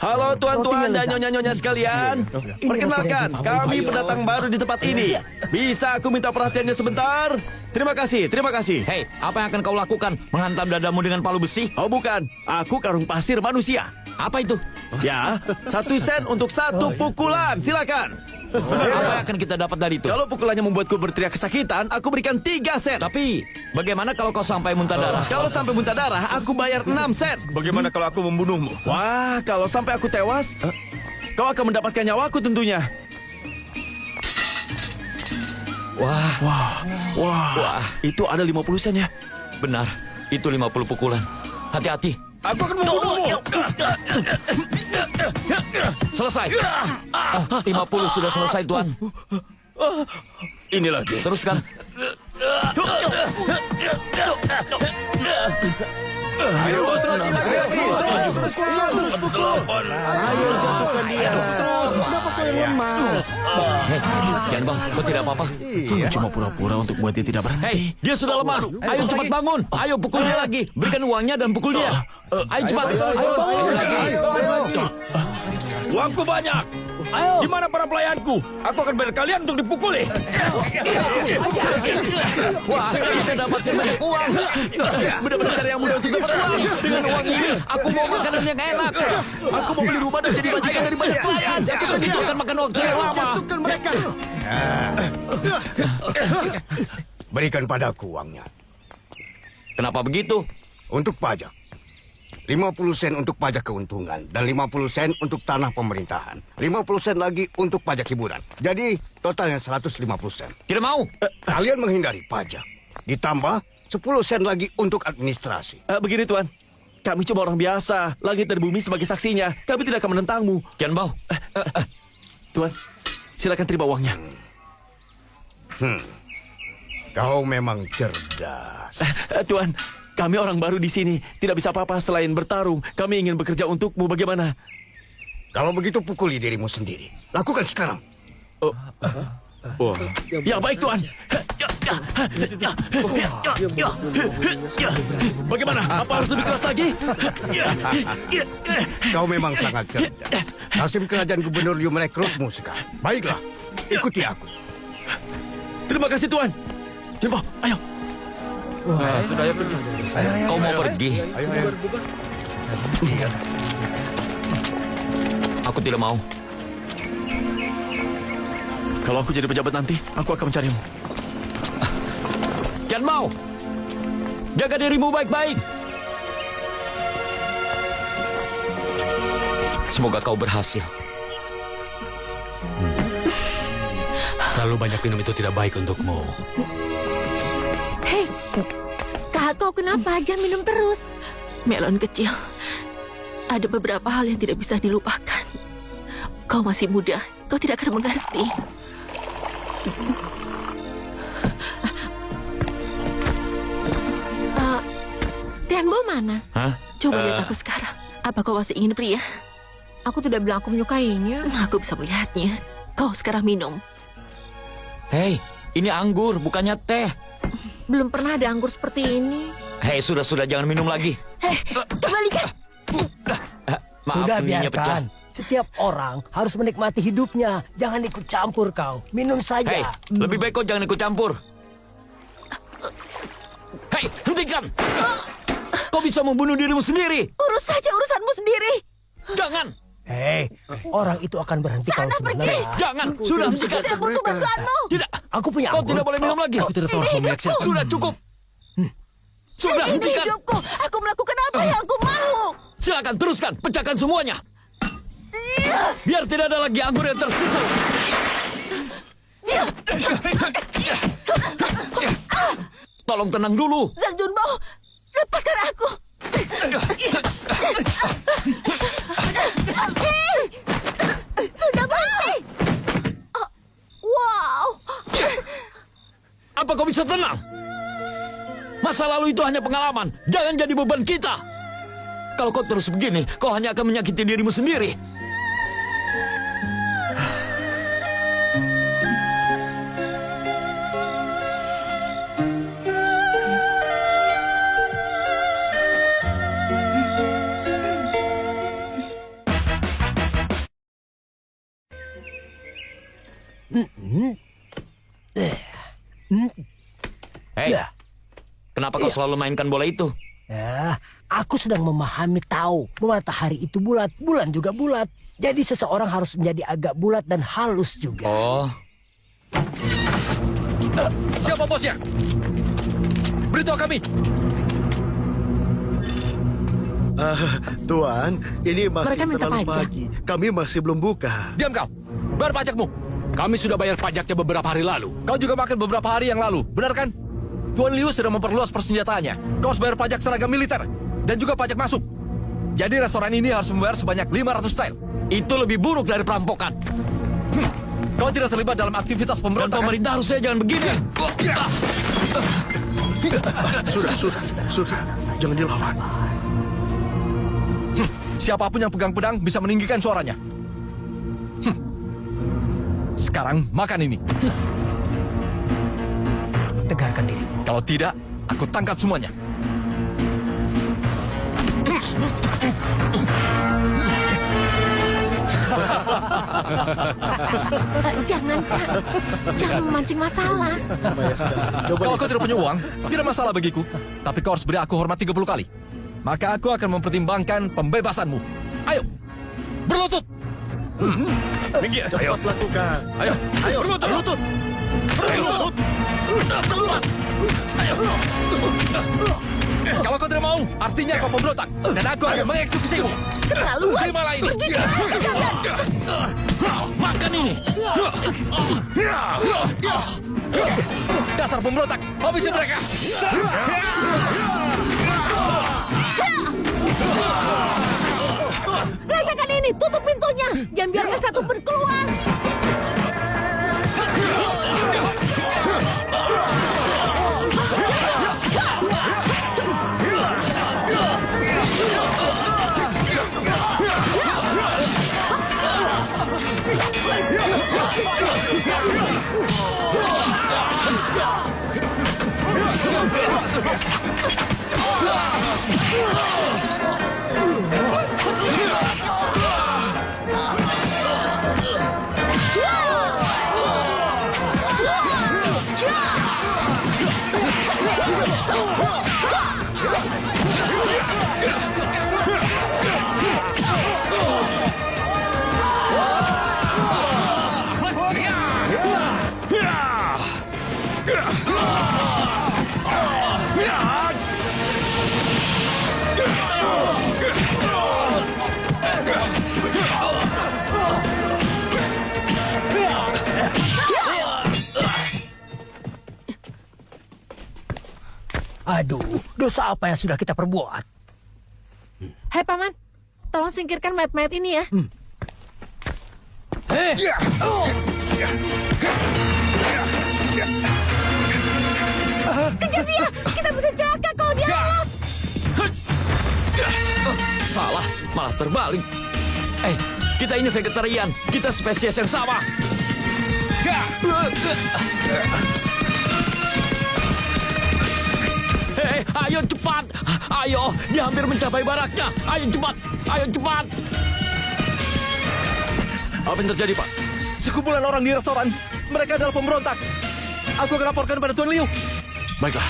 Speaker 6: Halo tuan-tuan dan nyonya-nyonya sekalian. Perkenalkan, kami pendatang baru di tempat ini. Bisa aku minta perhatiannya sebentar? Terima kasih, terima kasih.
Speaker 5: Hei, apa yang akan kau lakukan? Menghantam dadamu dengan palu besi?
Speaker 6: Oh bukan, aku karung pasir manusia.
Speaker 5: Apa itu?
Speaker 6: Ya, 1 sen untuk 1 pukulan, silakan.
Speaker 5: Apa yang akan kita dapat dari itu?
Speaker 6: Kalau pukulannya membuatku berteriak kesakitan, aku berikan 3 sen.
Speaker 5: Tapi, bagaimana kalau kau sampai muntah darah?
Speaker 6: Kalau sampai muntah darah, aku bayar 6 sen.
Speaker 8: Bagaimana kalau aku membunuhmu?
Speaker 6: Wah, kalau sampai aku tewas, kau akan mendapatkan nyawaku tentunya. Wah, itu ada 50 sen ya.
Speaker 5: Benar, itu 50 pukulan. Hati-hati.
Speaker 8: Aku akan membunuhmu.
Speaker 5: Selesai. 50 sudah selesai, Tuan.
Speaker 8: Ini lagi.
Speaker 5: Teruskan.
Speaker 1: Ayo, terus lagi.
Speaker 4: Ayo, jatuhkan dia. Terus, kenapa kau yang lemas?
Speaker 5: Hei, jangan bang, kau tidak apa-apa.
Speaker 6: Aku cuma pura-pura untuk buat dia tidak berhenti.
Speaker 5: Hei, dia sudah lemah. Ayo cepat bangun. Ayo pukul dia lagi. Berikan uangnya dan pukul dia. Ayo cepat. Ayo bangun lagi.
Speaker 8: Uangku banyak. Di mana para pelayanku? Aku akan bayar kalian untuk dipukuli.
Speaker 5: Wah, kita dapatkan banyak uang.
Speaker 6: Benar-benar cara yang mudah untuk dapat uang.
Speaker 5: Dengan uang ini, aku mau makanan yang enak.
Speaker 6: Aku mau beli rumah dan jadi majikan dari banyak pelayan.
Speaker 5: Itu akan makan waktu yang lama.
Speaker 4: Jatuhkan mereka.
Speaker 1: Berikan padaku uangnya.
Speaker 5: Kenapa begitu?
Speaker 1: Untuk pajak. 50 sen untuk pajak keuntungan dan 50 sen untuk tanah pemerintahan. 50 sen lagi untuk pajak hiburan. Jadi totalnya 150 sen.
Speaker 5: Tidak mau.
Speaker 1: Kalian menghindari pajak. Ditambah 10 sen lagi untuk administrasi.
Speaker 6: Begini Tuan, kami cuma orang biasa. Langit dan bumi sebagai saksinya. Kami tidak akan menentangmu.
Speaker 5: Kian Bao.
Speaker 6: Tuan, silakan terima uangnya.
Speaker 1: Kau memang cerdas.
Speaker 6: Tuan, kami orang baru di sini. Tidak bisa apa-apa selain bertarung. Kami ingin bekerja untukmu. Bagaimana?
Speaker 1: Kalau begitu pukuli dirimu sendiri. Lakukan sekarang.
Speaker 6: Ya baik Tuan. Bagaimana? Apa harus lebih keras lagi?
Speaker 1: Kau memang sangat cerdas. Nasib kerajaan gubernur Liu merekrutmu sekarang. Baiklah, ikuti aku.
Speaker 6: Terima kasih Tuan. Jempo, ayo.
Speaker 8: Sudah ya pergi.
Speaker 5: Kau mau pergi? Aku tidak mau.
Speaker 6: Kalau aku jadi pejabat nanti, aku akan mencarimu.
Speaker 5: Kian Bao, jaga dirimu baik-baik. Semoga kau berhasil.
Speaker 7: Terlalu banyak minum itu tidak baik untukmu.
Speaker 3: Hei, kau kenapa? Jangan minum terus.
Speaker 2: Melon kecil, ada beberapa hal yang tidak bisa dilupakan. Kau masih muda, kau tidak akan mengerti.
Speaker 3: Tianbo mana?
Speaker 5: Hah?
Speaker 2: Coba lihat aku sekarang. Apa kau masih ingin pria?
Speaker 3: Aku tidak bilang aku menyukainya.
Speaker 2: Aku bisa melihatnya. Kau sekarang minum.
Speaker 5: Hei, ini anggur, bukannya teh.
Speaker 3: Belum pernah ada anggur seperti ini.
Speaker 5: Hei, sudah, jangan minum lagi.
Speaker 2: Hei, kembalikan.
Speaker 5: Maaf,
Speaker 10: Sudah
Speaker 5: ininya pecah.
Speaker 10: biarkan. Setiap orang harus menikmati hidupnya. Jangan ikut campur kau. Minum saja.
Speaker 5: Hei, lebih baik kau jangan ikut campur. Hei, hentikan! Kau bisa membunuh dirimu sendiri.
Speaker 2: Urus saja urusanmu sendiri.
Speaker 5: Jangan,
Speaker 10: Hei, orang itu akan berhenti kalau sudah lelah.
Speaker 5: jangan. Sudah, hentikan.
Speaker 2: Tidak butuh bantuanmu.
Speaker 5: Tidak,
Speaker 10: Aku punya
Speaker 5: kau
Speaker 10: anggur.
Speaker 5: tidak boleh minum lagi.
Speaker 7: Aku tidak tahu harus memiliki siapa.
Speaker 5: Sudah cukup. Sudah,
Speaker 2: Ini
Speaker 5: hentikan.
Speaker 2: hidupku. Aku melakukan apa yang aku mau.
Speaker 5: Silakan teruskan, pecahkan semuanya. Biar tidak ada lagi anggur yang tersisa. Tolong tenang dulu.
Speaker 2: Zhang Junbo, lepaskan aku. Hei, sudah berhenti. Wow.
Speaker 5: Apa kau bisa tenang? Masa lalu itu hanya pengalaman. Jangan jadi beban kita. Kalau kau terus begini, kau hanya akan menyakiti dirimu sendiri. Hei,
Speaker 10: Ya.
Speaker 5: kenapa kau selalu mainkan bola itu?
Speaker 10: Ya, aku sedang memahami tahu bahwa matahari itu bulat, bulan juga bulat. Jadi seseorang harus menjadi agak bulat dan halus juga.
Speaker 5: Oh,
Speaker 9: Siapa bosnya? Beritahu kami.
Speaker 4: Tuan, ini masih
Speaker 3: Mereka minta
Speaker 4: terlalu
Speaker 3: pajak.
Speaker 4: pagi. Kami masih belum buka.
Speaker 9: Diam kau. Bayar pajakmu.
Speaker 7: Kami sudah bayar pajaknya beberapa hari lalu.
Speaker 9: Kau juga makan beberapa hari yang lalu, benar kan? Tuan Liu sudah memperluas persenjataannya. Kau harus bayar pajak seragam militer dan juga pajak masuk. Jadi restoran ini harus membayar sebanyak 500 style.
Speaker 5: itu lebih buruk dari perampokan.
Speaker 9: Kau tidak terlibat dalam aktivitas
Speaker 5: Dan
Speaker 9: pemberontakan.
Speaker 5: pemerintah harusnya jangan begini.
Speaker 4: Sudah. Jangan dilawan.
Speaker 9: Siapapun yang pegang pedang bisa meninggikan suaranya. Sekarang makan ini.
Speaker 10: Tegarkan dirimu.
Speaker 9: Kalau tidak, aku tangkap semuanya.
Speaker 3: Jangan, Kak. Jangan memancing masalah.
Speaker 9: Kalau kau tidak punya uang, tidak masalah bagiku. Tapi kau harus beri aku hormat 30 kali. Maka aku akan mempertimbangkan pembebasanmu. Ayo, berlutut.
Speaker 6: Minggir.
Speaker 4: Cepat lakukan.
Speaker 6: Ayo, berlutut.
Speaker 9: Kalau kau kau tidak mau, artinya kau pemberontak. Dan aku akan mengeksekusimu.
Speaker 2: Keterlaluan.
Speaker 9: Terimalah ini.
Speaker 2: Pergi. Jangan.
Speaker 5: Makan ini.
Speaker 9: Dasar pemberontak, habisi mereka.
Speaker 2: Rasakan ini, tutup pintunya. Jangan biarkan satu pun keluar.
Speaker 10: Aduh, dosa apa yang sudah kita perbuat?
Speaker 3: Hai Paman, tolong singkirkan mayat-mayat ini ya.
Speaker 2: Kejar dia. Kita bisa celaka kalau dia lolos.
Speaker 5: Salah, malah terbalik. Kita ini vegetarian. Kita spesies yang sama. Ayo cepat. Ayo, dia hampir mencapai baraknya. Ayo cepat. Ayo cepat.
Speaker 6: Apa yang terjadi, Pak?
Speaker 9: Sekumpulan orang di restoran, mereka adalah pemberontak. Aku akan laporkan pada Tuan Liu.
Speaker 6: Baiklah.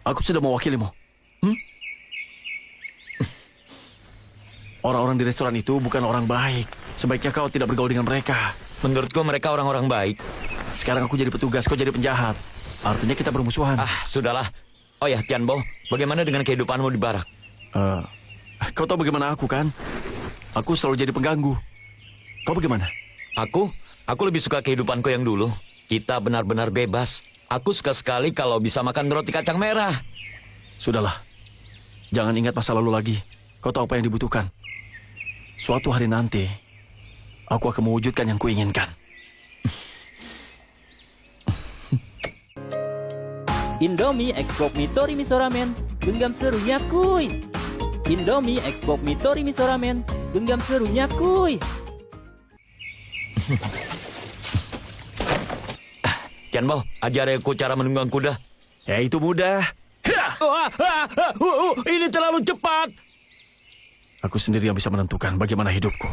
Speaker 6: Aku sudah mewakilimu. Orang-orang di restoran itu bukan orang baik. Sebaiknya kau tidak bergaul dengan mereka.
Speaker 5: Menurutku mereka orang-orang baik.
Speaker 6: Sekarang aku jadi petugas, kau jadi penjahat. Artinya kita bermusuhan.
Speaker 5: Sudahlah. Oh ya, Tianbo, bagaimana dengan kehidupanmu di barak?
Speaker 6: Kau tahu bagaimana aku kan? Aku selalu jadi pengganggu. Kau bagaimana?
Speaker 5: Aku lebih suka kehidupanku yang dulu. Kita benar-benar bebas. Aku suka sekali kalau bisa makan roti kacang merah.
Speaker 6: Sudahlah. Jangan ingat masa lalu lagi. Kau tahu apa yang dibutuhkan. Suatu hari nanti, aku akan mewujudkan yang kuinginkan.
Speaker 11: Indomie X-Pop Mitori Miso Ramen, genggam serunya kuy. Indomie X-Pop Mitori Miso Ramen, genggam serunya kuy.
Speaker 5: Tianbo, ajar aku cara menunggang kuda.
Speaker 6: Ya itu mudah.
Speaker 5: Ini terlalu cepat.
Speaker 6: Aku sendiri yang bisa menentukan bagaimana hidupku.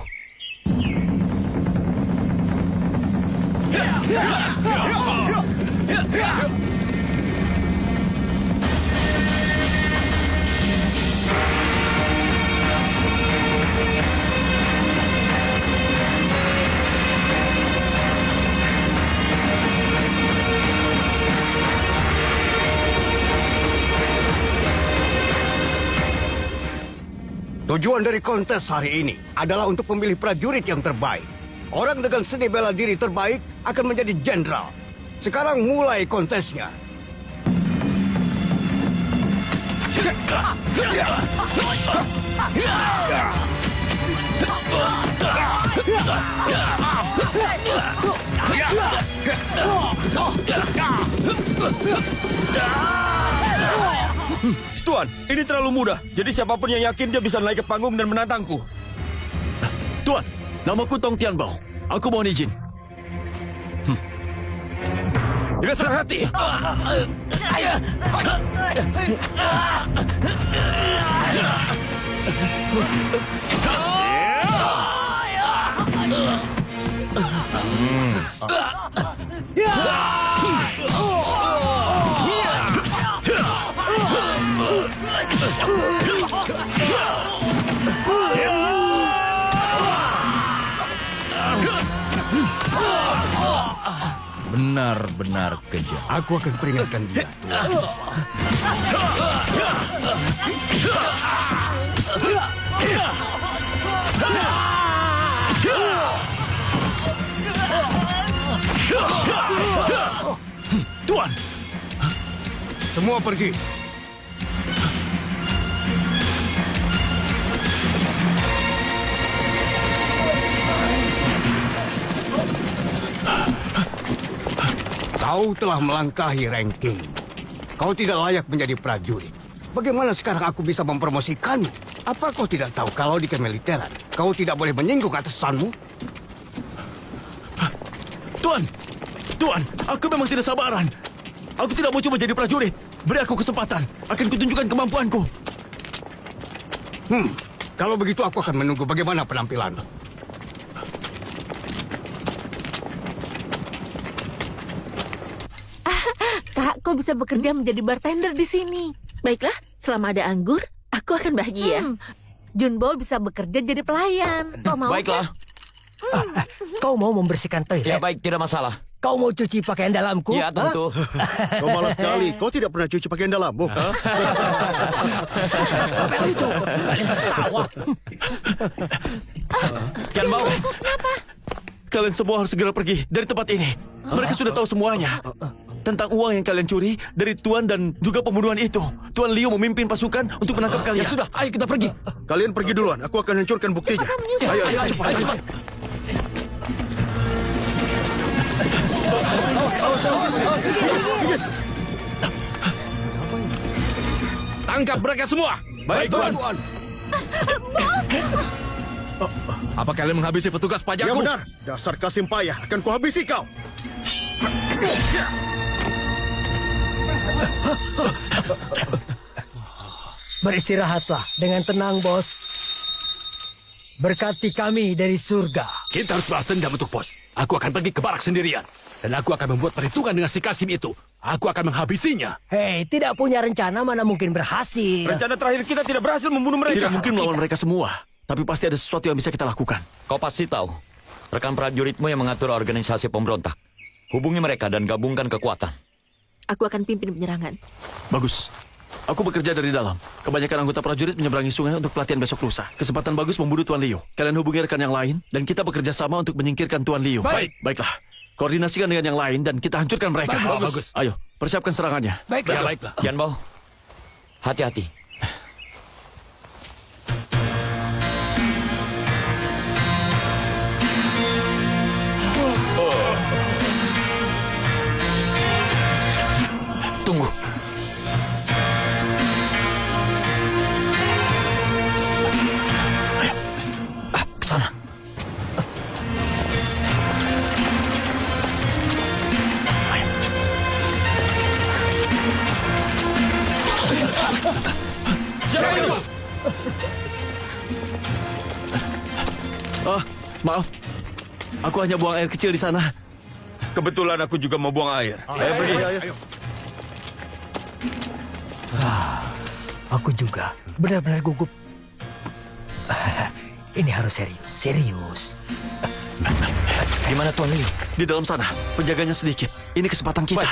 Speaker 1: Tujuan dari kontes hari ini adalah untuk memilih prajurit yang terbaik. Orang dengan seni bela diri terbaik akan menjadi jenderal. Sekarang mulai kontesnya.
Speaker 8: Tuan, ini terlalu mudah. Jadi siapapun yang yakin dia bisa naik ke panggung dan menantangku.
Speaker 6: Tuan, namaku Tong Tianbao. Aku mohon izin.
Speaker 8: Dengan senang hati.
Speaker 9: benar-benar kejam.
Speaker 1: Aku akan peringatkan dia, Tuan.
Speaker 6: Tuan,
Speaker 1: Semua pergi. Kau telah melangkahi ranking. Kau tidak layak menjadi prajurit. Bagaimana sekarang aku bisa mempromosikanmu? Apa kau tidak tahu kalau di kemiliteran kau tidak boleh menyinggung atasanmu?
Speaker 6: Tuan, aku memang tidak sabaran. Aku tidak mau cuma jadi prajurit. Beri aku kesempatan. Akan kutunjukkan kemampuanku.
Speaker 1: Kalau begitu aku akan menunggu bagaimana penampilanmu.
Speaker 3: Kak, kau bisa bekerja menjadi bartender di sini.
Speaker 2: Baiklah, selama ada anggur, aku akan bahagia.
Speaker 3: Junbo bisa bekerja jadi pelayan. Kau mau?
Speaker 8: Baiklah.
Speaker 10: Kau mau membersihkan toilet?
Speaker 8: Ya baik, tidak masalah.
Speaker 10: Kau mau cuci pakaian dalamku?
Speaker 8: Ya tentu.
Speaker 4: Kau malas sekali. Kau tidak pernah cuci pakaian dalammu.
Speaker 6: Kian Bao. Kalian semua harus segera pergi dari tempat ini. Mereka sudah tahu semuanya. Tentang uang yang kalian curi dari Tuan dan juga pembunuhan itu. Tuan Liu memimpin pasukan untuk menangkap kalian.
Speaker 7: Ya sudah, ayo kita pergi.
Speaker 4: Kalian pergi duluan. Aku akan hancurkan buktinya. Ayo, cepat. Awas.
Speaker 7: Tangkap mereka semua.
Speaker 6: Baik, Tuan.
Speaker 7: Apa kalian menghabisi petugas
Speaker 4: Ya
Speaker 7: pajakku?
Speaker 4: benar. Dasar Kasim payah. Akan kuhabisi kau.
Speaker 10: Beristirahatlah dengan tenang, bos. Berkati kami dari surga.
Speaker 7: Kita harus balas dendam untuk bos. Aku akan pergi ke barak sendirian. Dan aku akan membuat perhitungan dengan si Kasim itu. Aku akan menghabisinya.
Speaker 10: Hei, tidak punya rencana mana mungkin berhasil.
Speaker 8: Rencana terakhir kita tidak berhasil membunuh mereka.
Speaker 6: Tidak mungkin melawan mereka semua. Tapi pasti ada sesuatu yang bisa kita lakukan.
Speaker 5: Kau pasti tahu. Rekan prajuritmu yang mengatur organisasi pemberontak. Hubungi mereka dan gabungkan kekuatan.
Speaker 2: Aku akan pimpin penyerangan.
Speaker 6: Bagus. Aku bekerja dari dalam. Kebanyakan anggota prajurit menyeberangi sungai untuk pelatihan besok lusa. Kesempatan bagus membunuh Tuan Liu. Kalian hubungi rekan yang lain dan kita bekerja sama untuk menyingkirkan Tuan Liu. Baiklah. Koordinasikan dengan yang lain dan kita hancurkan mereka.
Speaker 7: Bagus.
Speaker 6: Ayo, persiapkan serangannya.
Speaker 7: Baiklah.
Speaker 5: Kian Bao, hati-hati. Tunggu.
Speaker 6: Ayo. Ke sana.
Speaker 7: Siapa itu?
Speaker 6: Maaf. Aku hanya buang air kecil di sana.
Speaker 8: Kebetulan aku juga mau buang air. Ayo pergi.
Speaker 4: Ayo.
Speaker 10: Aku juga benar-benar gugup. Ini harus serius.
Speaker 5: Di mana Tuan Liu?
Speaker 6: Di dalam sana. Penjaganya sedikit. Ini kesempatan kita.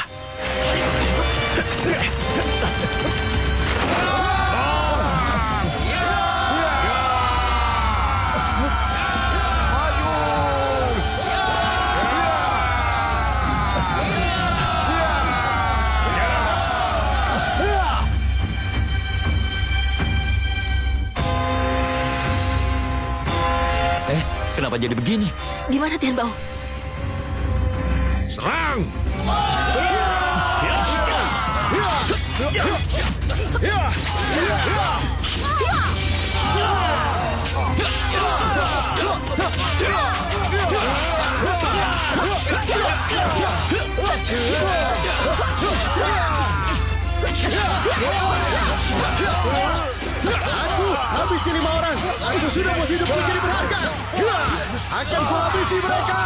Speaker 5: Kenapa jadi begini?
Speaker 2: Gimana Tian Bao?
Speaker 7: Serang!
Speaker 4: Habisi 5 orang. Aku sudah buat hidup menjadi berharga. Akan kuhabisi mereka.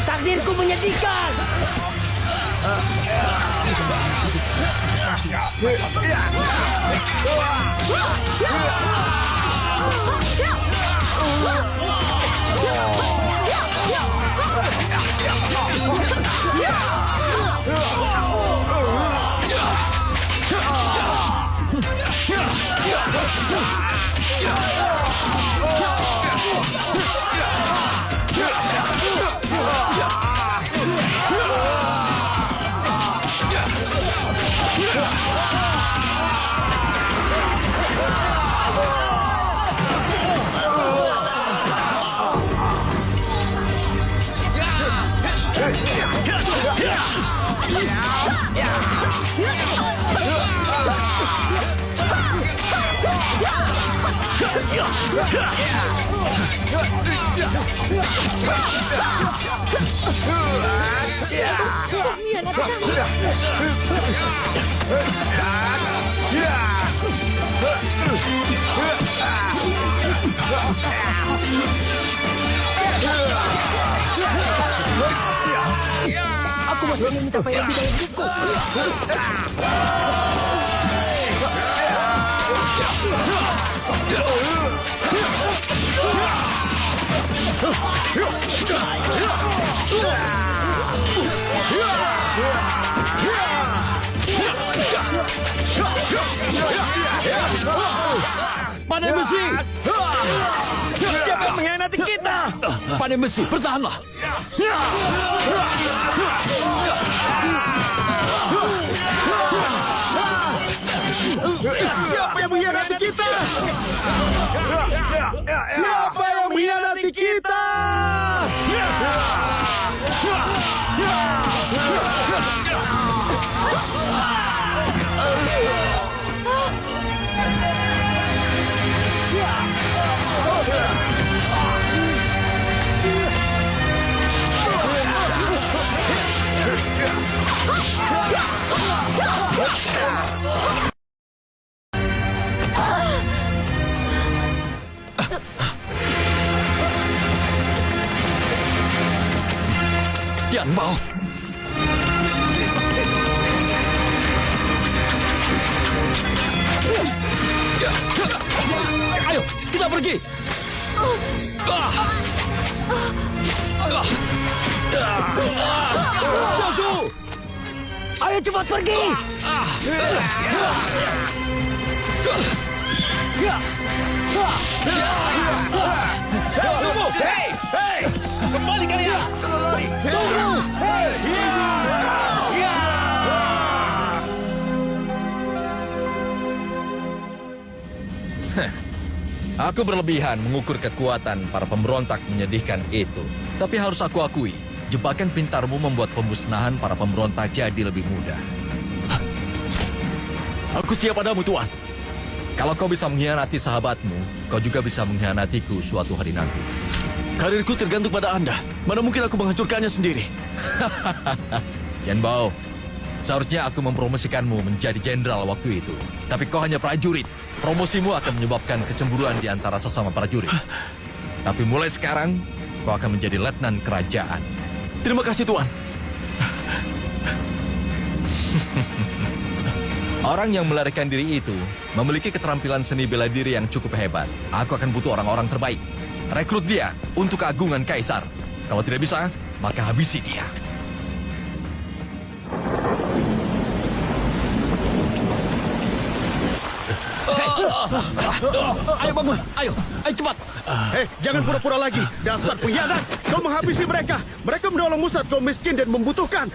Speaker 10: Takdirku menyedihkan. Aku masih ingin mencapai lebih dalam hidupku.
Speaker 5: Pandai besi!
Speaker 8: Siapa yang mengkhianati kita?
Speaker 5: Pandai besi, bertahanlah!
Speaker 4: Siapa yang mengkhianati kita? Siapa yang mengkhianati kita?
Speaker 5: Tian Bao! Ayo, kita pergi! Xiaozu!
Speaker 10: Ayo cepat pergi.
Speaker 5: Tunggu! Hei! Hei! Kembali kalian!
Speaker 10: Tunggu. Hei.
Speaker 9: Aku berlebihan mengukur kekuatan para pemberontak menyedihkan itu. Tapi harus aku akui, jebakan pintarmu membuat pemusnahan para pemberontak jadi lebih mudah.
Speaker 6: Aku setia padamu, Tuan.
Speaker 9: Kalau kau bisa mengkhianati sahabatmu, kau juga bisa mengkhianatiku suatu hari nanti.
Speaker 6: Karirku tergantung pada Anda. Mana mungkin aku menghancurkannya sendiri?
Speaker 9: Tian Bao, seharusnya aku mempromosikanmu menjadi jenderal waktu itu. Tapi kau hanya prajurit. Promosimu akan menyebabkan kecemburuan di antara sesama prajurit. Tapi mulai sekarang, kau akan menjadi letnan kerajaan.
Speaker 6: Terima kasih, Tuan.
Speaker 9: Orang yang melarikan diri itu memiliki keterampilan seni bela diri yang cukup hebat. Aku akan butuh orang-orang terbaik. Rekrut dia untuk keagungan kaisar. Kalau tidak bisa, maka habisi dia.
Speaker 5: Ayo bangun! Ayo! Ayo cepat!
Speaker 4: Jangan pura-pura lagi. Dasar pengkhianat. Kau menghabisi mereka. Mereka menolong Musa kaum miskin dan membutuhkan.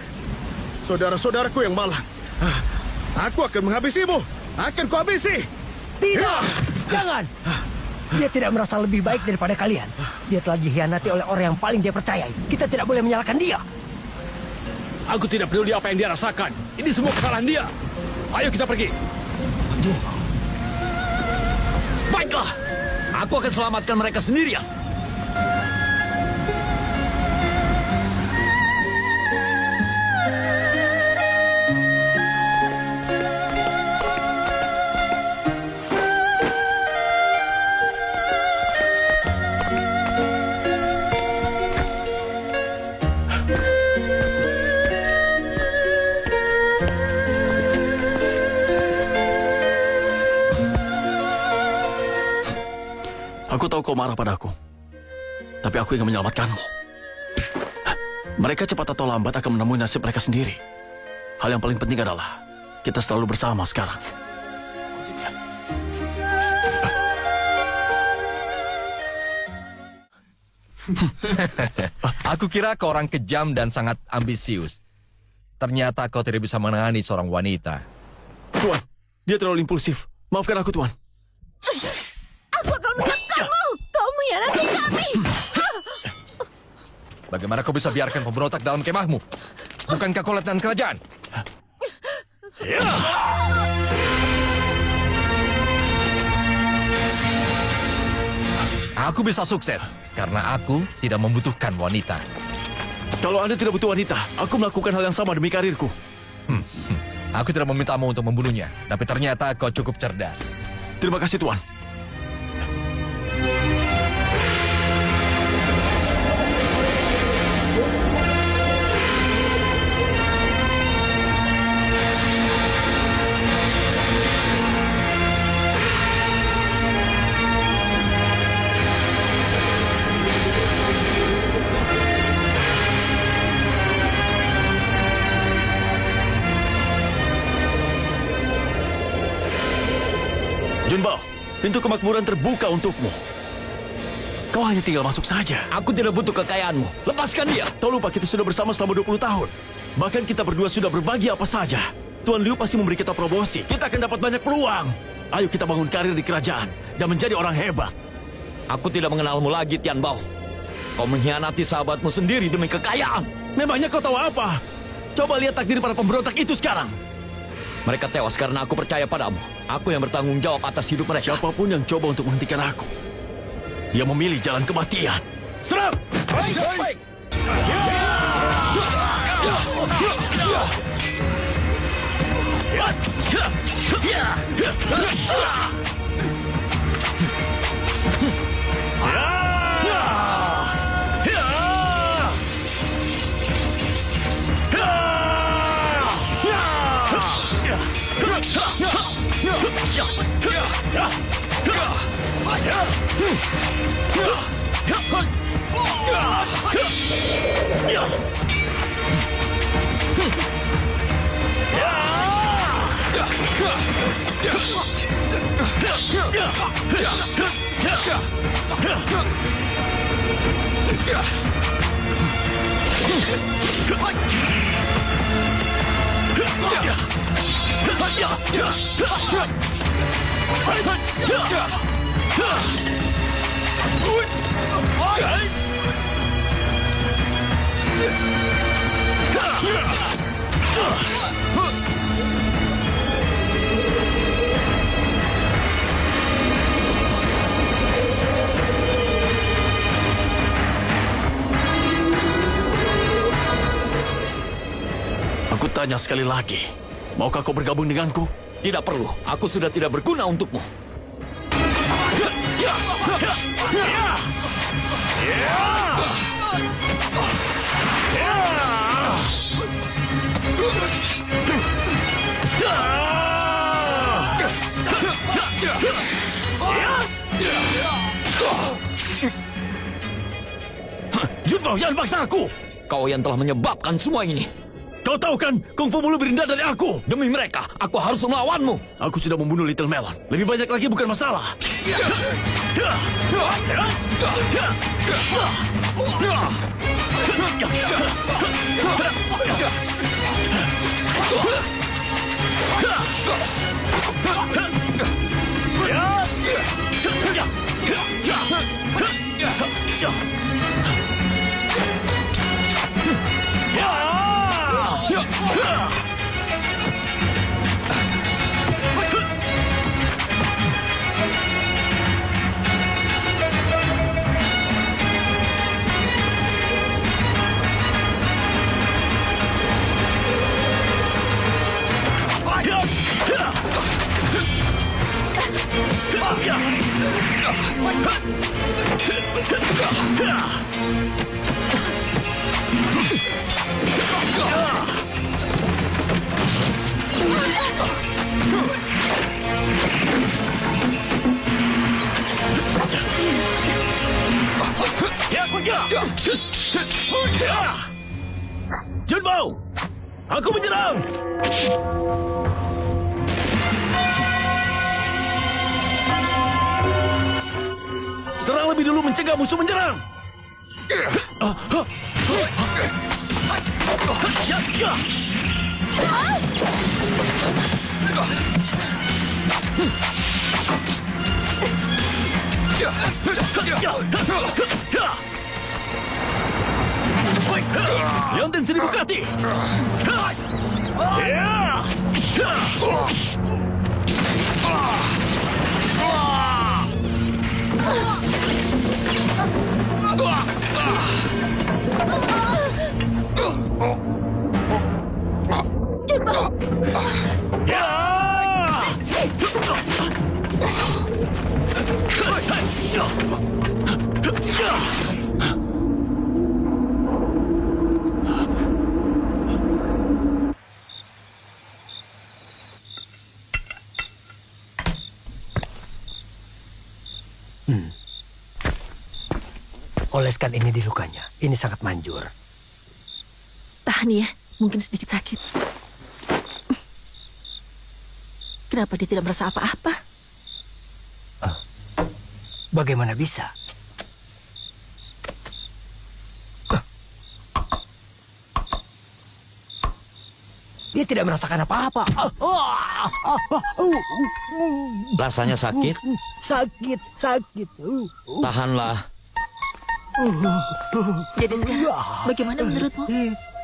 Speaker 4: Saudara-saudaraku yang malang. Aku akan menghabisimu. Akan kuhabisi.
Speaker 10: Tidak. Jangan. Dia tidak merasa lebih baik daripada kalian. Dia telah dikhianati oleh orang yang paling dia percayai. Kita tidak boleh menyalahkan dia.
Speaker 7: Aku tidak peduli apa yang dia rasakan. Ini semua kesalahan dia. Ayo kita pergi.
Speaker 5: Baiklah! Aku akan selamatkan mereka sendirian.
Speaker 6: Aku tahu kau marah padaku. Tapi aku ingin menyelamatkanmu. Mereka cepat atau lambat akan menemui nasib mereka sendiri. Hal yang paling penting adalah kita selalu bersama sekarang.
Speaker 9: Aku kira kau orang kejam dan sangat ambisius. Ternyata kau tidak bisa menangani seorang wanita.
Speaker 6: Tuan, dia terlalu impulsif. Maafkan aku, Tuan.
Speaker 3: Aku akan menekanmu. Kau mengkhianati kami.
Speaker 9: Bagaimana kau bisa biarkan pemberontak dalam kemahmu? Bukankah kau letnan kerajaan? Aku bisa sukses karena aku tidak membutuhkan wanita.
Speaker 6: Kalau Anda tidak butuh wanita, aku melakukan hal yang sama demi karirku.
Speaker 9: Aku tidak memintamu untuk membunuhnya, tapi ternyata kau cukup cerdas.
Speaker 6: Terima kasih, Tuan. Junbao, pintu kemakmuran terbuka untukmu. Kau hanya tinggal masuk saja.
Speaker 5: Aku tidak butuh kekayaanmu. Lepaskan dia.
Speaker 6: Kau lupa kita sudah bersama selama 20 tahun. Bahkan kita berdua sudah berbagi apa saja. Tuan Liu pasti memberi kita promosi. Kita akan dapat banyak peluang. Ayo kita bangun karir di kerajaan dan menjadi orang hebat.
Speaker 5: Aku tidak mengenalmu lagi, Tian Bao. Kau mengkhianati sahabatmu sendiri demi kekayaan.
Speaker 6: Memangnya kau tahu apa? Coba lihat takdir para pemberontak itu sekarang.
Speaker 5: Mereka tewas karena aku percaya padamu. Aku yang bertanggung jawab atas hidup mereka.
Speaker 6: Siapapun yang coba untuk menghentikan aku, dia memilih jalan kematian. Serang! Baik! Aku tanya sekali lagi, maukah kau bergabung denganku?
Speaker 5: Tidak perlu. Aku sudah tidak berguna untukmu.
Speaker 6: Junbao, jangan paksa aku!
Speaker 5: Kau yang telah menyebabkan semua ini.
Speaker 6: Kau tahu kan, kungfu mu lebih rendah dari aku.
Speaker 5: Demi mereka, aku harus melawanmu.
Speaker 6: Aku sudah membunuh Little Melon. Lebih banyak lagi bukan masalah. Junbao, aku menyerang. Serang lebih dulu mencegah musuh menyerang. Liontin Seribu Kati.
Speaker 10: Oleskan ini di lukanya. Ini sangat manjur.
Speaker 2: Tahan ya, mungkin sedikit sakit. Kenapa dia tidak merasa apa-apa?
Speaker 10: Bagaimana bisa? Dia tidak merasakan apa-apa.
Speaker 5: Rasanya sakit?
Speaker 10: Sakit.
Speaker 5: Tahanlah.
Speaker 2: Jadi sekarang, bagaimana menurutmu?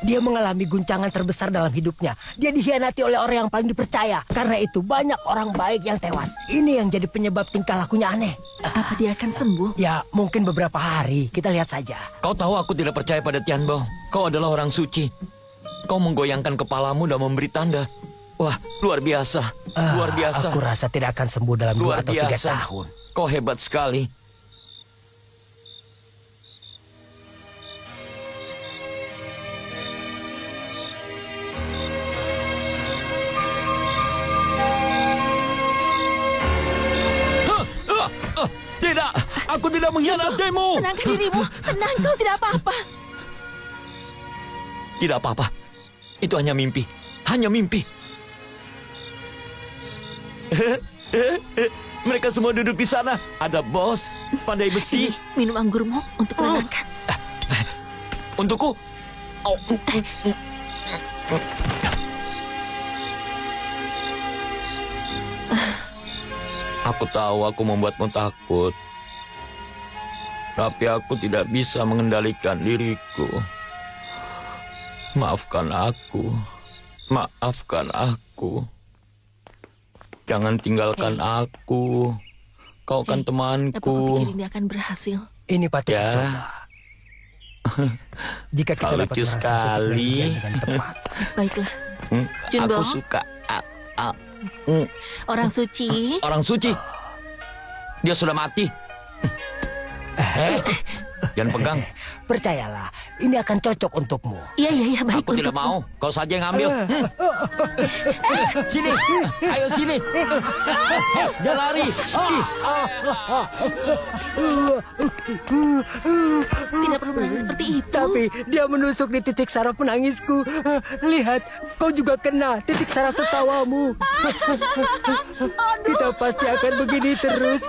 Speaker 10: Dia mengalami guncangan terbesar dalam hidupnya. Dia dikhianati oleh orang yang paling dipercaya. Karena itu banyak orang baik yang tewas. Ini yang jadi penyebab tingkah lakunya aneh.
Speaker 2: Apa dia akan sembuh?
Speaker 10: Ya, mungkin beberapa hari. Kita lihat saja.
Speaker 5: Kau tahu aku tidak percaya pada Tianbao. Kau adalah orang suci. Kau menggoyangkan kepalamu dan memberi tanda. Wah, luar biasa. Luar biasa.
Speaker 10: Aku rasa tidak akan sembuh dalam 2
Speaker 5: Luar
Speaker 10: atau 3
Speaker 5: biasa.
Speaker 10: tahun.
Speaker 5: Kau hebat sekali. Tidak, aku tidak mengkhianatimu.
Speaker 2: Tenangkan dirimu. Tenang, kau tidak apa-apa.
Speaker 5: Tidak apa-apa. Itu hanya mimpi. Hanya mimpi. Mereka semua duduk di sana. Ada bos, pandai besi.
Speaker 2: Sini, minum anggurmu untuk menenangkan.
Speaker 5: Untukku. Oh. Aku tahu aku membuatmu takut. Tapi aku tidak bisa mengendalikan diriku. Maafkan aku. Maafkan aku. Jangan tinggalkan aku. Kau kan
Speaker 2: Apa kau
Speaker 5: temanku.
Speaker 2: pikir ini akan berhasil?
Speaker 10: Ini patut
Speaker 5: Ya.
Speaker 10: dicoba. Jika kita
Speaker 5: Kau
Speaker 10: dapat
Speaker 5: lucu
Speaker 10: merasakan
Speaker 5: sekali.
Speaker 10: keberanian dengan tepat.
Speaker 2: Baiklah.
Speaker 5: Hmm,
Speaker 2: Junbao.
Speaker 5: Aku suka.
Speaker 2: Orang suci.
Speaker 5: Orang suci. Dia sudah mati. Jangan pegang.
Speaker 10: Percayalah, ini akan cocok untukmu.
Speaker 2: Iya, baik
Speaker 5: Aku tidak mau. Kau saja yang ambil. Sini. Ayo sini. Jangan lari.
Speaker 2: Tidak perlu menangis seperti itu.
Speaker 10: Tapi dia menusuk di titik saraf menangisku. Lihat, kau juga kena titik saraf tertawamu. Kita pasti akan begini terus.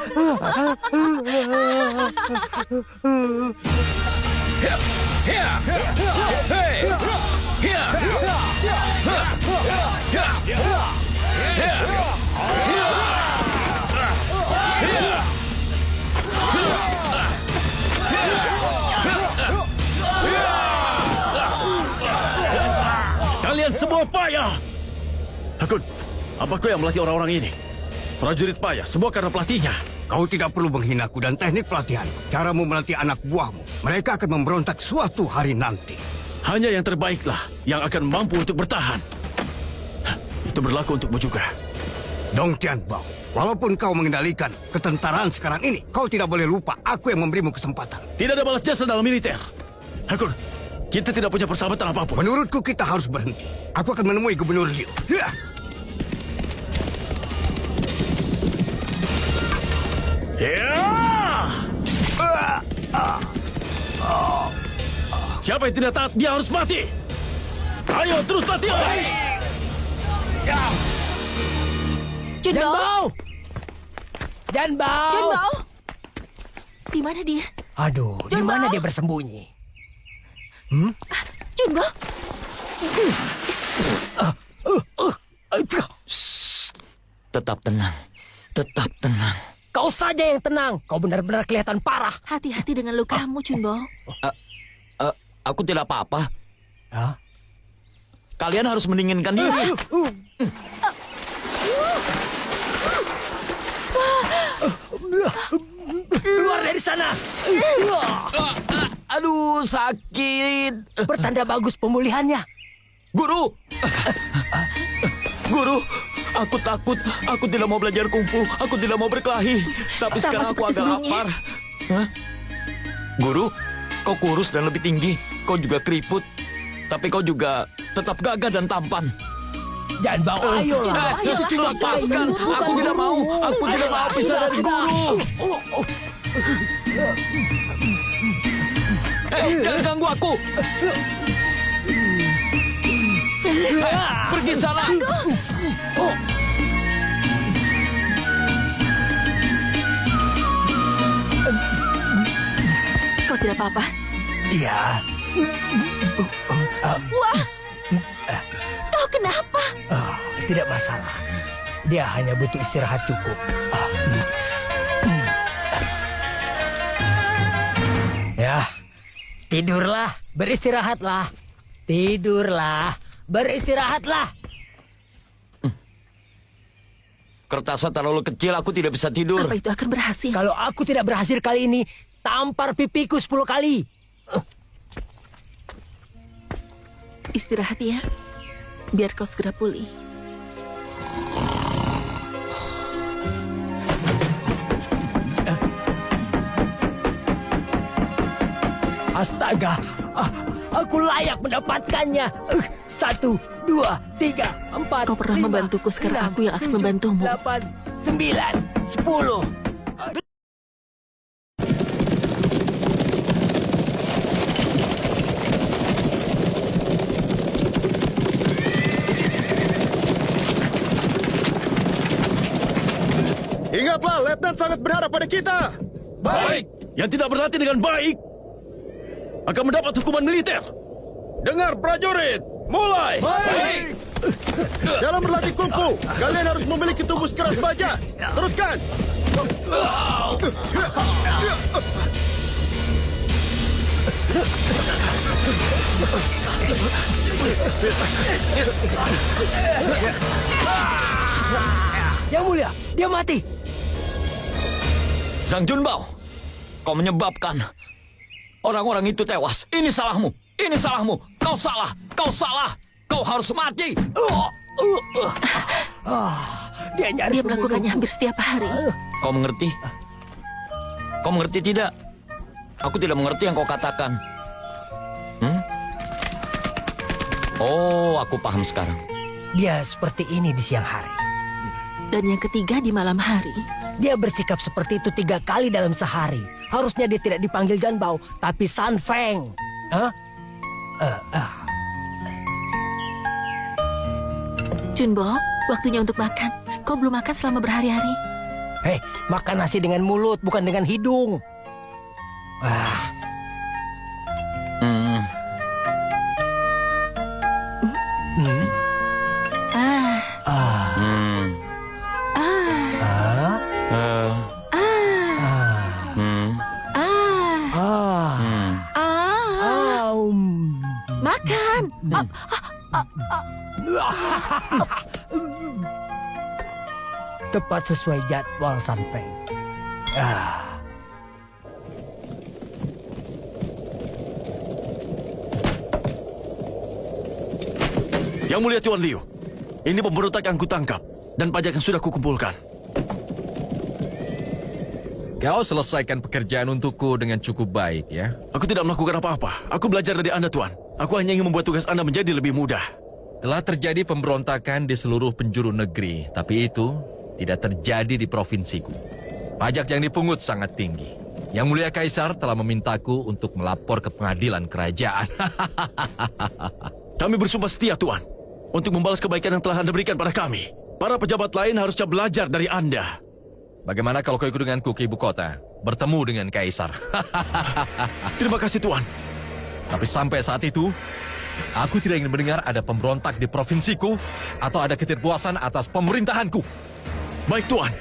Speaker 6: Kalian semua payah. Hakun, apa kau yang melatih orang-orang ini? Prajurit payah, semua karena pelatihnya.
Speaker 1: Kau tidak perlu menghinaku dan teknik pelatihan. Caramu melatih anak buahmu. Mereka akan memberontak suatu hari nanti.
Speaker 6: Hanya yang terbaiklah yang akan mampu untuk bertahan. Itu berlaku untukmu juga.
Speaker 1: Dong Tianbao, walaupun kau mengendalikan ketentaraan sekarang ini, kau tidak boleh lupa aku yang memberimu kesempatan.
Speaker 6: Tidak ada balas jasa dalam militer. Hakun, kita tidak punya persahabatan apapun.
Speaker 1: Menurutku kita harus berhenti. Aku akan menemui Gubernur Liu. Ya.
Speaker 6: Siapa yang tidak taat, dia harus mati. Ayo, terus latihan.
Speaker 2: Junbo!
Speaker 10: Janbao!
Speaker 2: Junbo! Di mana dia?
Speaker 10: Aduh, di
Speaker 2: Janbao!
Speaker 10: mana dia bersembunyi?
Speaker 2: Junbo!
Speaker 5: Tetap tenang. Tetap tenang.
Speaker 10: Kau saja yang tenang. Kau benar-benar kelihatan parah.
Speaker 2: Hati-hati dengan lukamu, Junbo.
Speaker 5: Aku tidak apa-apa.
Speaker 10: Hah?
Speaker 5: Kalian harus mendinginkan diri.
Speaker 10: Keluar dari sana.
Speaker 5: Aduh, sakit.
Speaker 10: Pertanda bagus pemulihannya.
Speaker 5: Guru! Guru, aku takut. Aku tidak mau belajar kungfu. Aku tidak mau berkelahi. Tapi
Speaker 2: Sama
Speaker 5: sekarang aku
Speaker 2: seperti
Speaker 5: agak
Speaker 2: sebelumnya.
Speaker 5: lapar. Hah? Guru, kau kurus dan lebih tinggi. Kau juga keriput. Tapi kau juga tetap gagah dan tampan.
Speaker 10: Janbao, ayolah.
Speaker 5: Itu cuma lepaskan. Aku tidak mau. Aku tidak mau pisah dari guru. Jangan ganggu aku. Pergi sana.
Speaker 2: Kau tidak apa-apa?
Speaker 10: Iya.
Speaker 2: Wah! Kau kenapa?
Speaker 10: Tidak masalah. Dia hanya butuh istirahat cukup. Ya, tidurlah, beristirahatlah. Tidurlah, beristirahatlah.
Speaker 5: Kertasnya terlalu kecil, aku tidak bisa tidur.
Speaker 2: Apa itu akan berhasil?
Speaker 10: Kalau aku tidak berhasil kali ini, tampar pipiku 10 kali.
Speaker 2: Istirahat ya. Biar kau segera pulih.
Speaker 10: Astaga, aku layak mendapatkannya. 1, 2, 3, 4.
Speaker 2: Kau pernah membantuku, sekarang aku yang akan membantumu.
Speaker 10: 8, 9, 10.
Speaker 4: Ingatlah, Letnan sangat berharap pada kita.
Speaker 6: Baik, yang tidak berlatih dengan baik akan mendapat hukuman militer. Dengar prajurit, mulai.
Speaker 4: Baik. Dalam berlatih kungfu, kalian harus memiliki tubuh keras baja. Teruskan.
Speaker 10: Yang mulia, dia mati.
Speaker 5: Zhang Junbao, kau menyebabkan orang-orang itu tewas. Ini salahmu. Ini salahmu. Kau salah. Kau salah. Kau harus mati.
Speaker 10: Dia nyaris
Speaker 2: Dia melakukannya hampir setiap hari.
Speaker 5: Kau mengerti? Kau mengerti tidak? Aku tidak mengerti yang kau katakan. Oh, aku paham sekarang.
Speaker 10: Dia seperti ini di siang hari.
Speaker 2: Dan yang ketiga di malam hari.
Speaker 10: Dia bersikap seperti itu 3 kali dalam sehari. Harusnya dia tidak dipanggil Janbao, tapi San Feng. Hah?
Speaker 2: Junbo, waktunya untuk makan. Kau belum makan selama berhari-hari.
Speaker 10: Hei, makan nasi dengan mulut, bukan dengan hidung.
Speaker 2: Makan.
Speaker 10: Tepat sesuai jadwal San Feng.
Speaker 6: Yang mulia Tuan Liu, ini pemberontak yang kutangkap dan pajak yang sudah kukumpulkan.
Speaker 9: Kau selesaikan pekerjaan untukku dengan cukup baik, ya?
Speaker 6: Aku tidak melakukan apa-apa. Aku belajar dari Anda, Tuan. Aku hanya ingin membuat tugas Anda menjadi lebih mudah.
Speaker 9: Telah terjadi pemberontakan di seluruh penjuru negeri, tapi itu tidak terjadi di provinsiku. Pajak yang dipungut sangat tinggi. Yang Mulia Kaisar telah memintaku untuk melapor ke pengadilan kerajaan.
Speaker 6: Kami bersumpah setia, Tuan, untuk membalas kebaikan yang telah Anda berikan pada kami. Para pejabat lain harusnya belajar dari Anda.
Speaker 9: Bagaimana kalau kau ikut denganku ke ibu kota, bertemu dengan Kaisar?
Speaker 6: Terima kasih, Tuan.
Speaker 9: Tapi sampai saat itu, aku tidak ingin mendengar ada pemberontak di provinsiku atau ada ketidakpuasan atas pemerintahanku.
Speaker 6: Baik, Tuan.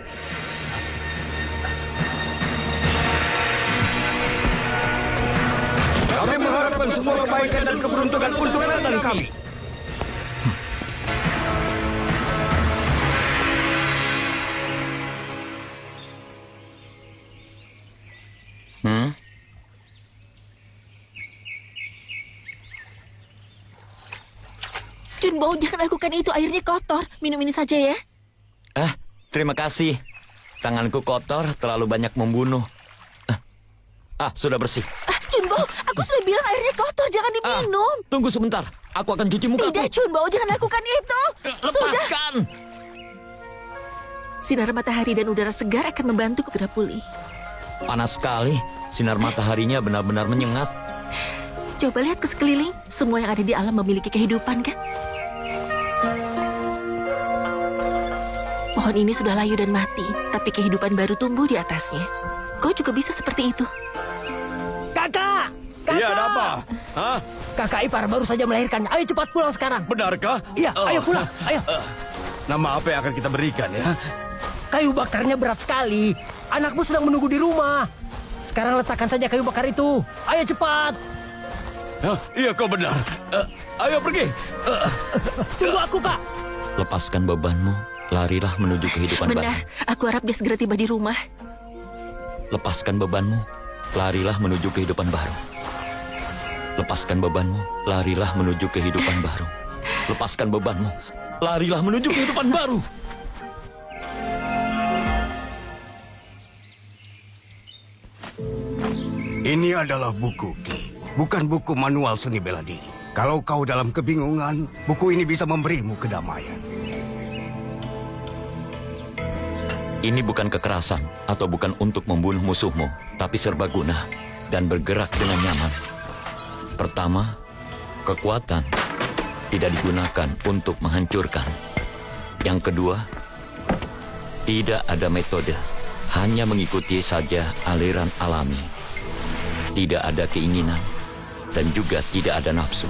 Speaker 1: Kami mengharapkan semua kebaikan dan keberuntungan untuk dan kami.
Speaker 2: Junbo, jangan lakukan itu. Airnya kotor. Minum ini saja ya.
Speaker 5: Terima kasih. Tanganku kotor, terlalu banyak membunuh. Sudah bersih.
Speaker 2: Junbo, aku sudah bilang airnya kotor. Jangan diminum.
Speaker 5: Tunggu sebentar. Aku akan cuci muka.
Speaker 2: Tidak, Junbo. Jangan lakukan itu.
Speaker 5: Lepaskan.
Speaker 2: Sinar matahari dan udara segar akan membantu segera pulih.
Speaker 5: Panas sekali. Sinar mataharinya benar-benar menyengat.
Speaker 2: Coba lihat ke sekeliling. Semua yang ada di alam memiliki kehidupan, kan? Pohon ini sudah layu dan mati, tapi kehidupan baru tumbuh di atasnya. Kau juga bisa seperti itu.
Speaker 10: Kakak!
Speaker 8: Iya, ada apa? Hah?
Speaker 10: Kakak ipar baru saja melahirkan. Ayo cepat pulang sekarang.
Speaker 8: Benarkah?
Speaker 10: Iya, ayo pulang. Ayo.
Speaker 8: Nama apa yang akan kita berikan ya?
Speaker 10: Kayu bakarnya berat sekali. Anakmu sedang menunggu di rumah. Sekarang letakkan saja kayu bakar itu. Ayo cepat.
Speaker 8: Iya, kau benar. Ayo pergi.
Speaker 10: Tunggu aku, Kak.
Speaker 5: Lepaskan bebanmu. Larilah menuju kehidupan baru.
Speaker 2: Benar, aku harap dia segera tiba di rumah.
Speaker 5: Lepaskan bebanmu. Larilah menuju kehidupan baru. Lepaskan bebanmu. Larilah menuju kehidupan baru. Lepaskan bebanmu. Larilah menuju kehidupan baru.
Speaker 1: Ini adalah buku Ki, bukan buku manual seni bela diri. Kalau kau dalam kebingungan, buku ini bisa memberimu kedamaian.
Speaker 5: Ini bukan kekerasan atau bukan untuk membunuh musuhmu, tapi serbaguna dan bergerak dengan nyaman. Pertama, kekuatan tidak digunakan untuk menghancurkan. Yang kedua, tidak ada metode, hanya mengikuti saja aliran alami. Tidak ada keinginan dan juga tidak ada nafsu.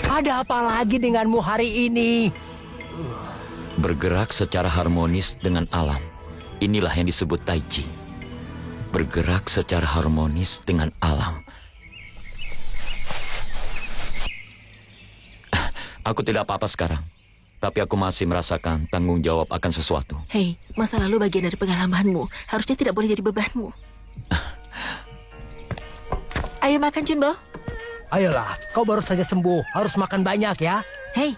Speaker 10: Ada apa lagi denganmu hari ini?
Speaker 5: Bergerak secara harmonis dengan alam. Inilah yang disebut Tai Chi. Bergerak secara harmonis dengan alam. Aku tidak apa-apa sekarang. Tapi aku masih merasakan tanggung jawab akan sesuatu.
Speaker 2: Hei, masa lalu bagian dari pengalamanmu. Harusnya tidak boleh jadi bebanmu. Ayo makan, Junbo.
Speaker 10: Ayolah, kau baru saja sembuh. Harus makan banyak ya.
Speaker 2: Hei,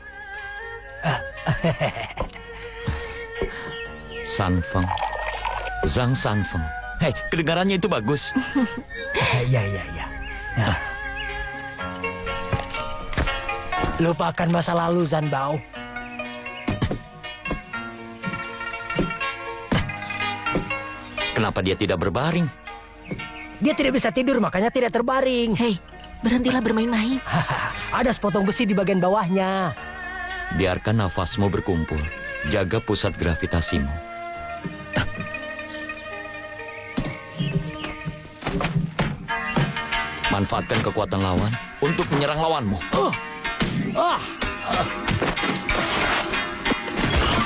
Speaker 5: Sanfeng. Zhang Sanfeng. Hei, kedengarannya itu bagus.
Speaker 10: Ya. Lupakan masa lalu, Zanbao.
Speaker 5: Kenapa dia tidak berbaring?
Speaker 10: Dia tidak bisa tidur, makanya tidak terbaring.
Speaker 2: hei, berhentilah bermain-main.
Speaker 10: Ada sepotong besi di bagian bawahnya.
Speaker 5: Biarkan nafasmu berkumpul. Jaga pusat gravitasimu. Manfaatkan kekuatan lawan untuk menyerang lawanmu.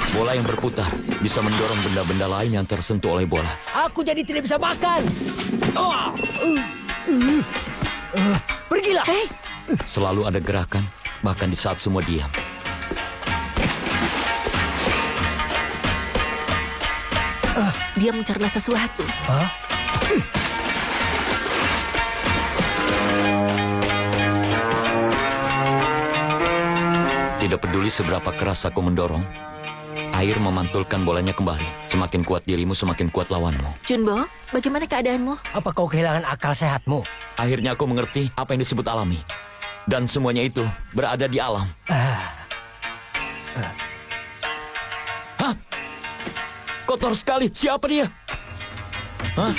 Speaker 5: Bola yang berputar bisa mendorong benda-benda lain yang tersentuh oleh bola.
Speaker 10: Aku jadi tidak bisa makan. Pergilah.
Speaker 2: Hei,
Speaker 5: Selalu ada gerakan, bahkan di saat semua diam.
Speaker 2: dia mencerna sesuatu.
Speaker 10: Hah?
Speaker 5: Tidak peduli seberapa keras aku mendorong, air memantulkan bolanya kembali. Semakin kuat dirimu, semakin kuat lawanmu.
Speaker 2: Junbo, bagaimana keadaanmu?
Speaker 10: Apa kau kehilangan akal sehatmu?
Speaker 5: Akhirnya aku mengerti apa yang disebut alami. Dan semuanya itu berada di alam. Hah? Kotor sekali. Siapa dia? Hah?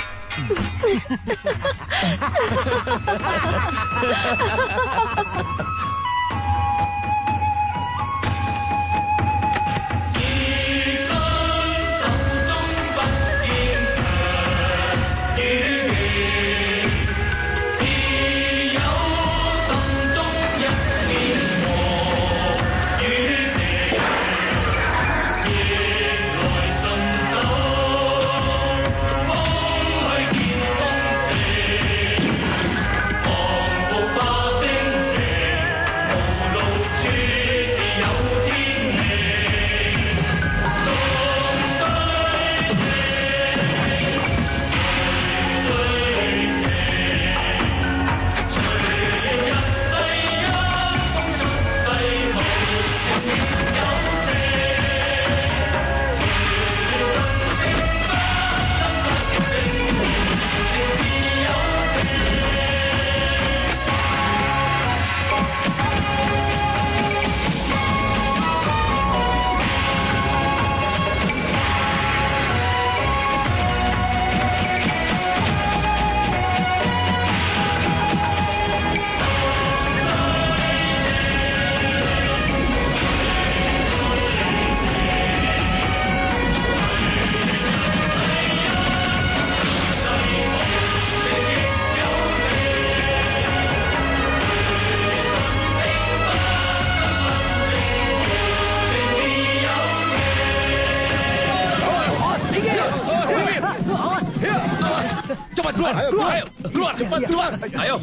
Speaker 6: Cepat keluar! Ayo, keluar!
Speaker 4: Cepat keluar!
Speaker 5: Ayo!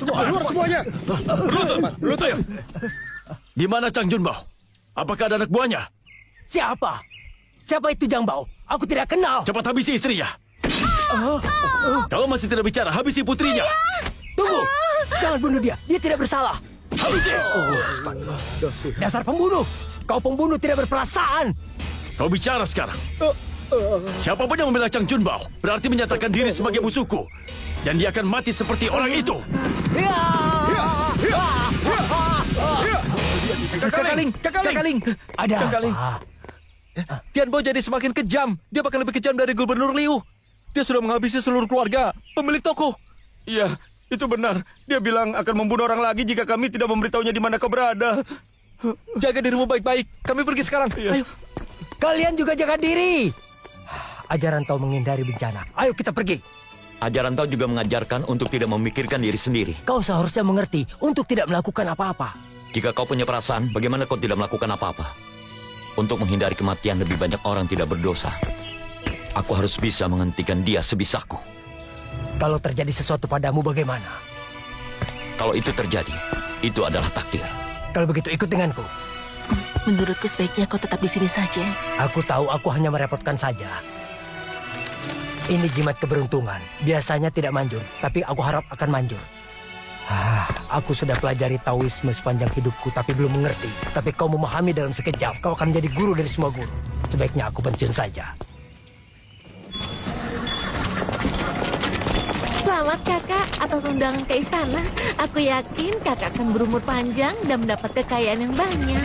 Speaker 4: Keluar semuanya!
Speaker 6: Berlutut! Ayo! Di mana Chang Junbao? Apakah ada anak buahnya?
Speaker 10: Siapa? Siapa itu Jang Bao? Aku tidak kenal.
Speaker 6: Cepat habisi istrinya. Kalau masih tidak bicara, habisi putrinya.
Speaker 10: Tunggu. Jangan bunuh dia. Dia tidak bersalah.
Speaker 6: Habisi!
Speaker 10: Dasar pembunuh. Kau pembunuh tidak berperasaan.
Speaker 6: Kau bicara sekarang. Siapapun yang membela Chang Junbao berarti menyatakan diri sebagai musuhku. Dan dia akan mati seperti orang itu.
Speaker 10: Kakaling. Ada apa?
Speaker 9: Tian Bao jadi semakin kejam. Dia bahkan lebih kejam dari Gubernur Liu. Dia sudah menghabisi seluruh keluarga pemilik toko.
Speaker 8: Iya, itu benar. Dia bilang akan membunuh orang lagi jika kami tidak memberitahunya di mana kau berada.
Speaker 9: Jaga dirimu baik-baik. Kami pergi sekarang.
Speaker 8: Iya.
Speaker 10: Ayo. Kalian juga jaga diri. Ajaran Tao menghindari bencana. Ayo kita pergi.
Speaker 5: Ajaran Tao juga mengajarkan untuk tidak memikirkan diri sendiri.
Speaker 10: Kau seharusnya mengerti untuk tidak melakukan apa-apa.
Speaker 5: Jika kau punya perasaan, bagaimana kau tidak melakukan apa-apa? Untuk menghindari kematian lebih banyak orang tidak berdosa. Aku harus bisa menghentikan dia sebisaku.
Speaker 10: Kalau terjadi sesuatu padamu bagaimana?
Speaker 5: Kalau itu terjadi, itu adalah takdir.
Speaker 10: Kalau begitu ikut denganku.
Speaker 2: Menurutku sebaiknya kau tetap di sini saja.
Speaker 10: Aku tahu aku hanya merepotkan saja. Ini jimat keberuntungan. Biasanya tidak manjur, tapi aku harap akan manjur. Aku sudah pelajari Taoisme sepanjang hidupku, tapi belum mengerti. Tapi kau memahami dalam sekejap. Kau akan menjadi guru dari semua guru. Sebaiknya aku pensiun saja.
Speaker 3: Selamat kakak atas undangan ke istana. Aku yakin kakak akan berumur panjang dan mendapat kekayaan yang banyak.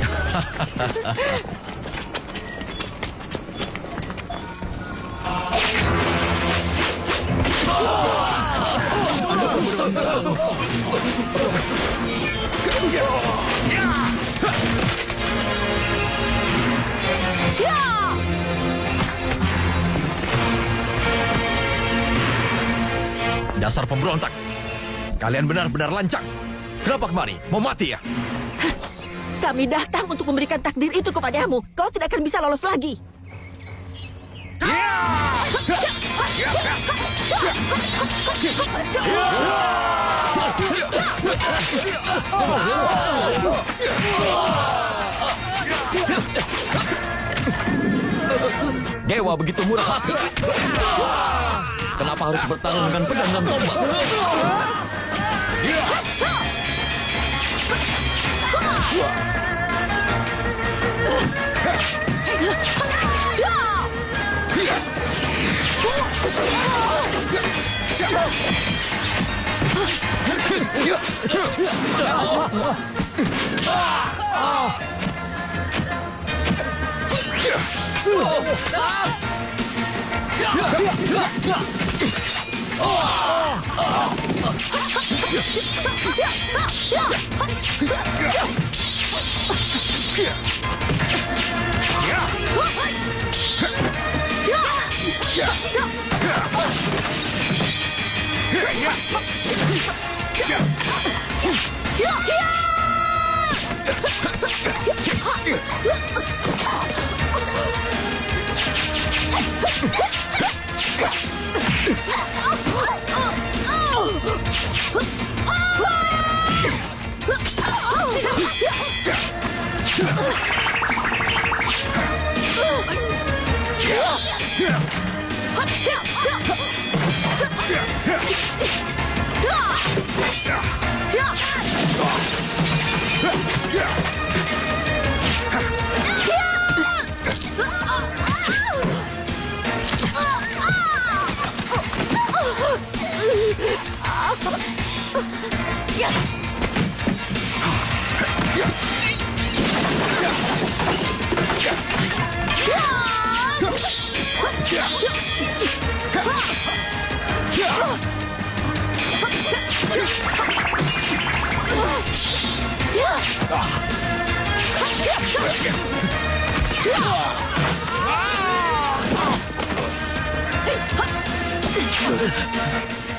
Speaker 9: Dasar pemberontak. Kalian benar-benar lancang. Kenapa kemari? Mau mati ya?
Speaker 2: Kami datang untuk memberikan takdir itu kepadamu. Kau tidak akan bisa lolos lagi.
Speaker 5: Dewa begitu murah hati. Kenapa harus bertarung dengan pedang dan tombak?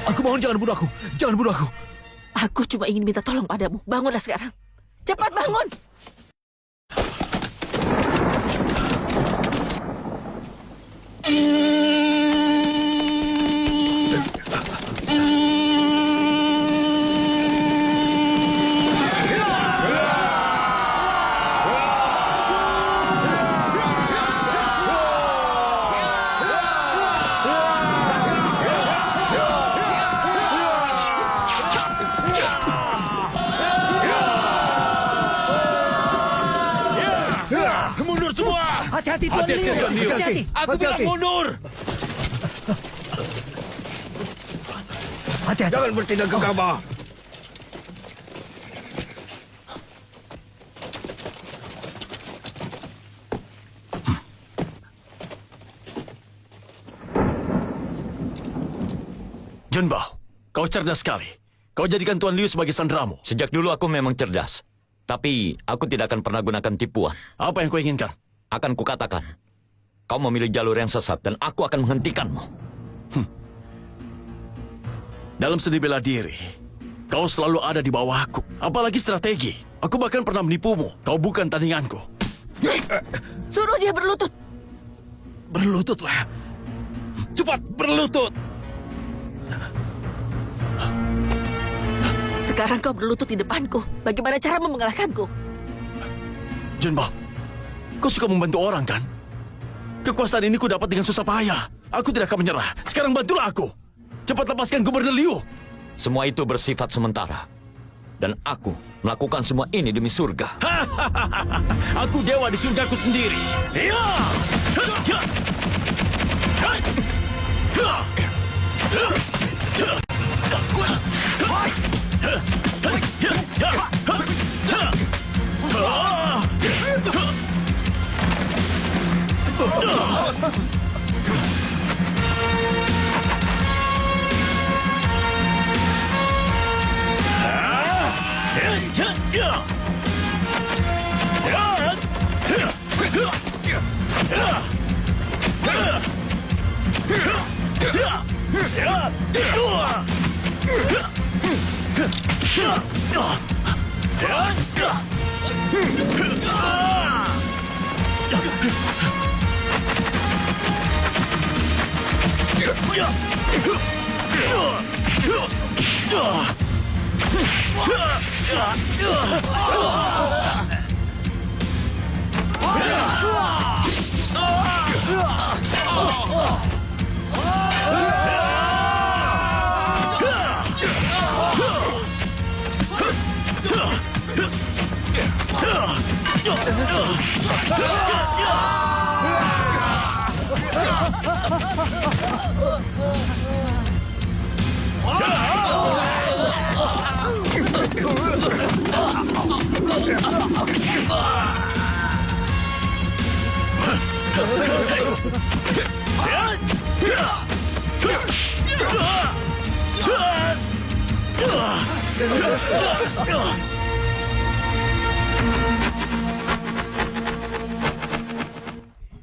Speaker 9: Aku mohon jangan bunuh aku. Jangan bunuh aku.
Speaker 2: Aku cuma ingin minta tolong padamu. Bangunlah sekarang. Cepat bangun.
Speaker 6: Mundur semua!
Speaker 10: Hati-hati Tuan Liu. Hati-hati.
Speaker 6: Aku bilang mundur!
Speaker 10: Hati-hati.
Speaker 1: Jangan bertindak gegabah.
Speaker 6: Junbao, kau cerdas sekali. Kau jadikan Tuan Liu sebagai sanderamu.
Speaker 5: Sejak dulu aku memang cerdas. Tapi aku tidak akan pernah gunakan tipuan.
Speaker 6: Apa yang kau inginkan?
Speaker 5: Akan kukatakan, kau memilih jalur yang sesat dan aku akan menghentikanmu.
Speaker 6: Dalam seni bela diri, kau selalu ada di bawahku. Apalagi strategi. Aku bahkan pernah menipumu. Kau bukan tandinganku.
Speaker 2: Suruh dia berlutut.
Speaker 6: Berlututlah. Cepat, berlutut!
Speaker 2: Sekarang kau berlutut di depanku. Bagaimana cara mengalahkanku?
Speaker 6: Junbao, kau suka membantu orang kan? Kekuasaan ini ku dapat dengan susah payah. Aku tidak akan menyerah. Sekarang bantulah aku. Cepat lepaskan Gubernur Liu.
Speaker 5: Semua itu bersifat sementara. Dan aku melakukan semua ini demi surga.
Speaker 6: Aku dewa di surgaku sendiri.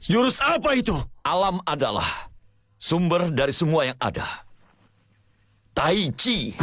Speaker 6: Jurus apa itu?
Speaker 5: Alam adalah sumber dari semua yang ada. Tai Chi.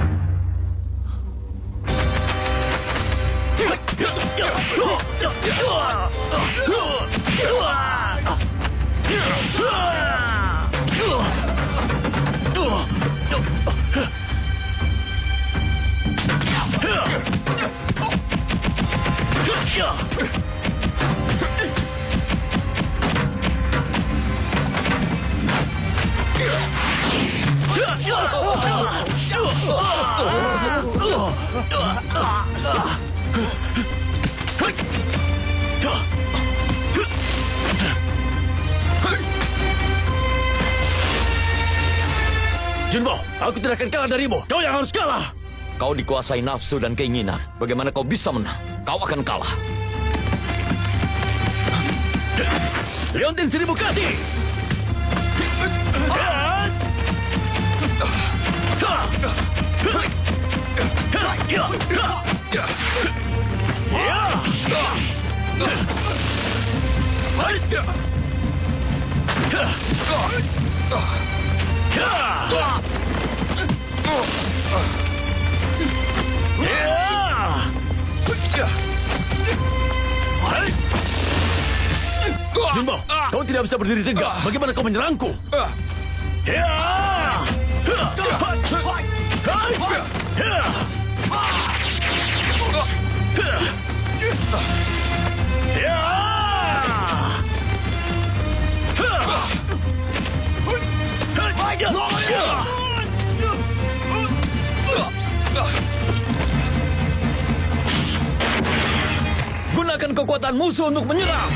Speaker 6: Junbo, aku tidak akan kalah darimu. Kau yang harus kalah.
Speaker 5: Kau dikuasai nafsu dan keinginan. Bagaimana kau bisa menang? Kau akan kalah.
Speaker 6: Leontin Seribu Kati. Junbo, kau tidak bisa berdiri tegak. Bagaimana kau menyerangku?
Speaker 5: Gunakan kekuatan musuh untuk menyerang.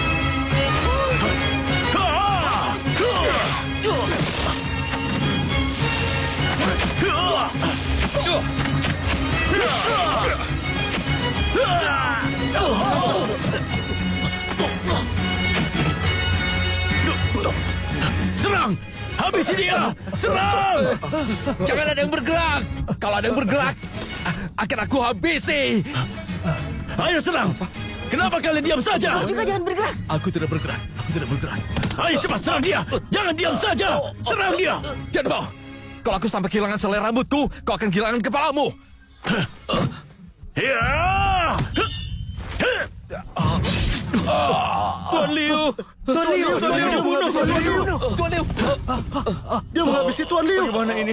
Speaker 6: Serang! Habisi dia! Serang!
Speaker 9: Jangan ada yang bergerak. Kalau ada yang bergerak, akan aku habisi.
Speaker 6: Ayo serang! Kenapa kalian diam saja?
Speaker 2: Kau juga jangan bergerak.
Speaker 9: Aku tidak bergerak. Aku tidak bergerak.
Speaker 6: Ayo cepat serang dia! Jangan diam saja! Serang dia!
Speaker 9: Jangan. Kalau aku sampai kehilangan selai rambutku, kau akan kehilangan kepalamu.
Speaker 6: Tuan Liu!
Speaker 4: Tuan Liu! Bunuh Tuan Liu!
Speaker 9: Tuan Liu.
Speaker 4: Dia menghabisi Tuan Liu!
Speaker 6: Bagaimana ini?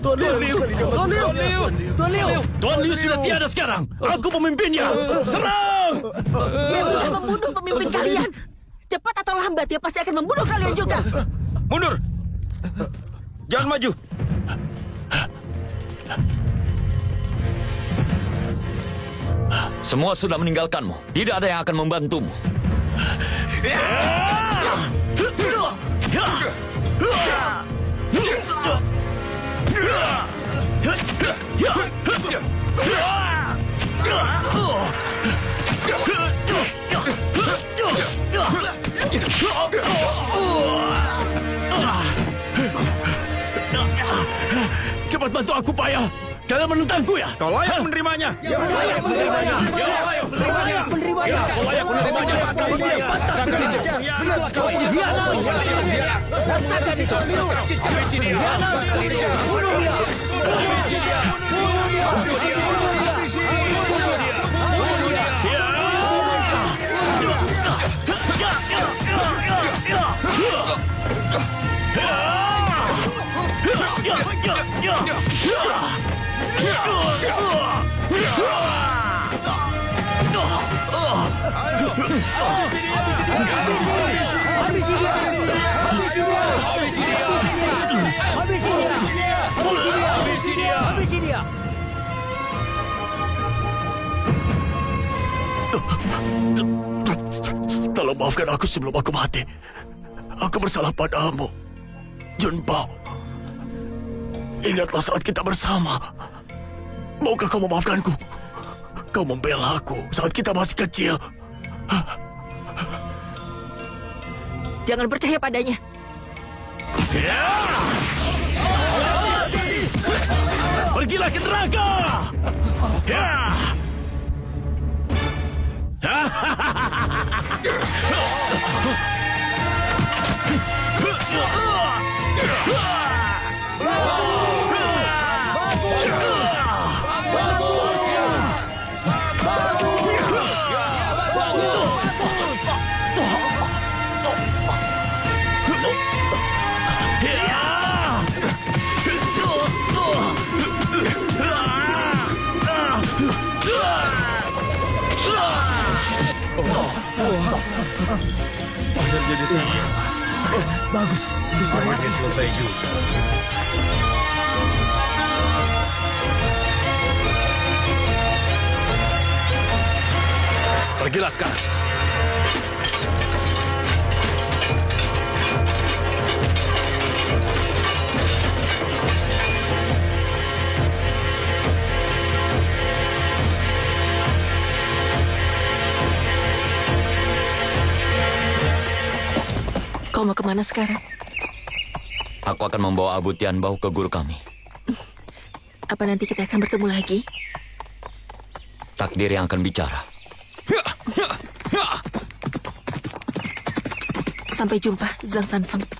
Speaker 4: Tuan Liu! Tuan Liu!
Speaker 6: Tuan Liu! Tuan Liu sudah tiada sekarang! Aku pemimpinnya! Serang!
Speaker 2: Dia sudah membunuh pemimpin kalian. Cepat atau lambat dia pasti akan membunuh kalian juga.
Speaker 8: Mundur! Jangan maju!
Speaker 5: Semua sudah meninggalkanmu. Tidak ada yang akan membantumu.
Speaker 6: Cepat bantu aku, Paya! Kalian menentangku ya?
Speaker 8: Kau layak menerimanya!
Speaker 6: Kau layak menerimanya!
Speaker 8: Rasakan itu!
Speaker 6: Rasakan itu!
Speaker 8: Habisi dia!
Speaker 2: Habisi dia.
Speaker 6: Tolong maafkan aku sebelum aku mati. Aku bersalah padamu, Junbo. Ingatlah saat kita bersama. Maukah kau memaafkanku? Kau membela aku saat kita masih kecil.
Speaker 2: Jangan percaya padanya.
Speaker 6: Pergilah ke neraka! Ya!
Speaker 4: Bagus.
Speaker 1: Akhirnya selesai juga.
Speaker 7: Pergilah sekarang.
Speaker 2: Kau mau kemana sekarang?
Speaker 5: Aku akan membawa Abu Tianbao ke guru kami.
Speaker 2: Apa nanti kita akan bertemu lagi?
Speaker 5: Takdir yang akan bicara.
Speaker 2: Sampai jumpa, Zhang Sanfeng.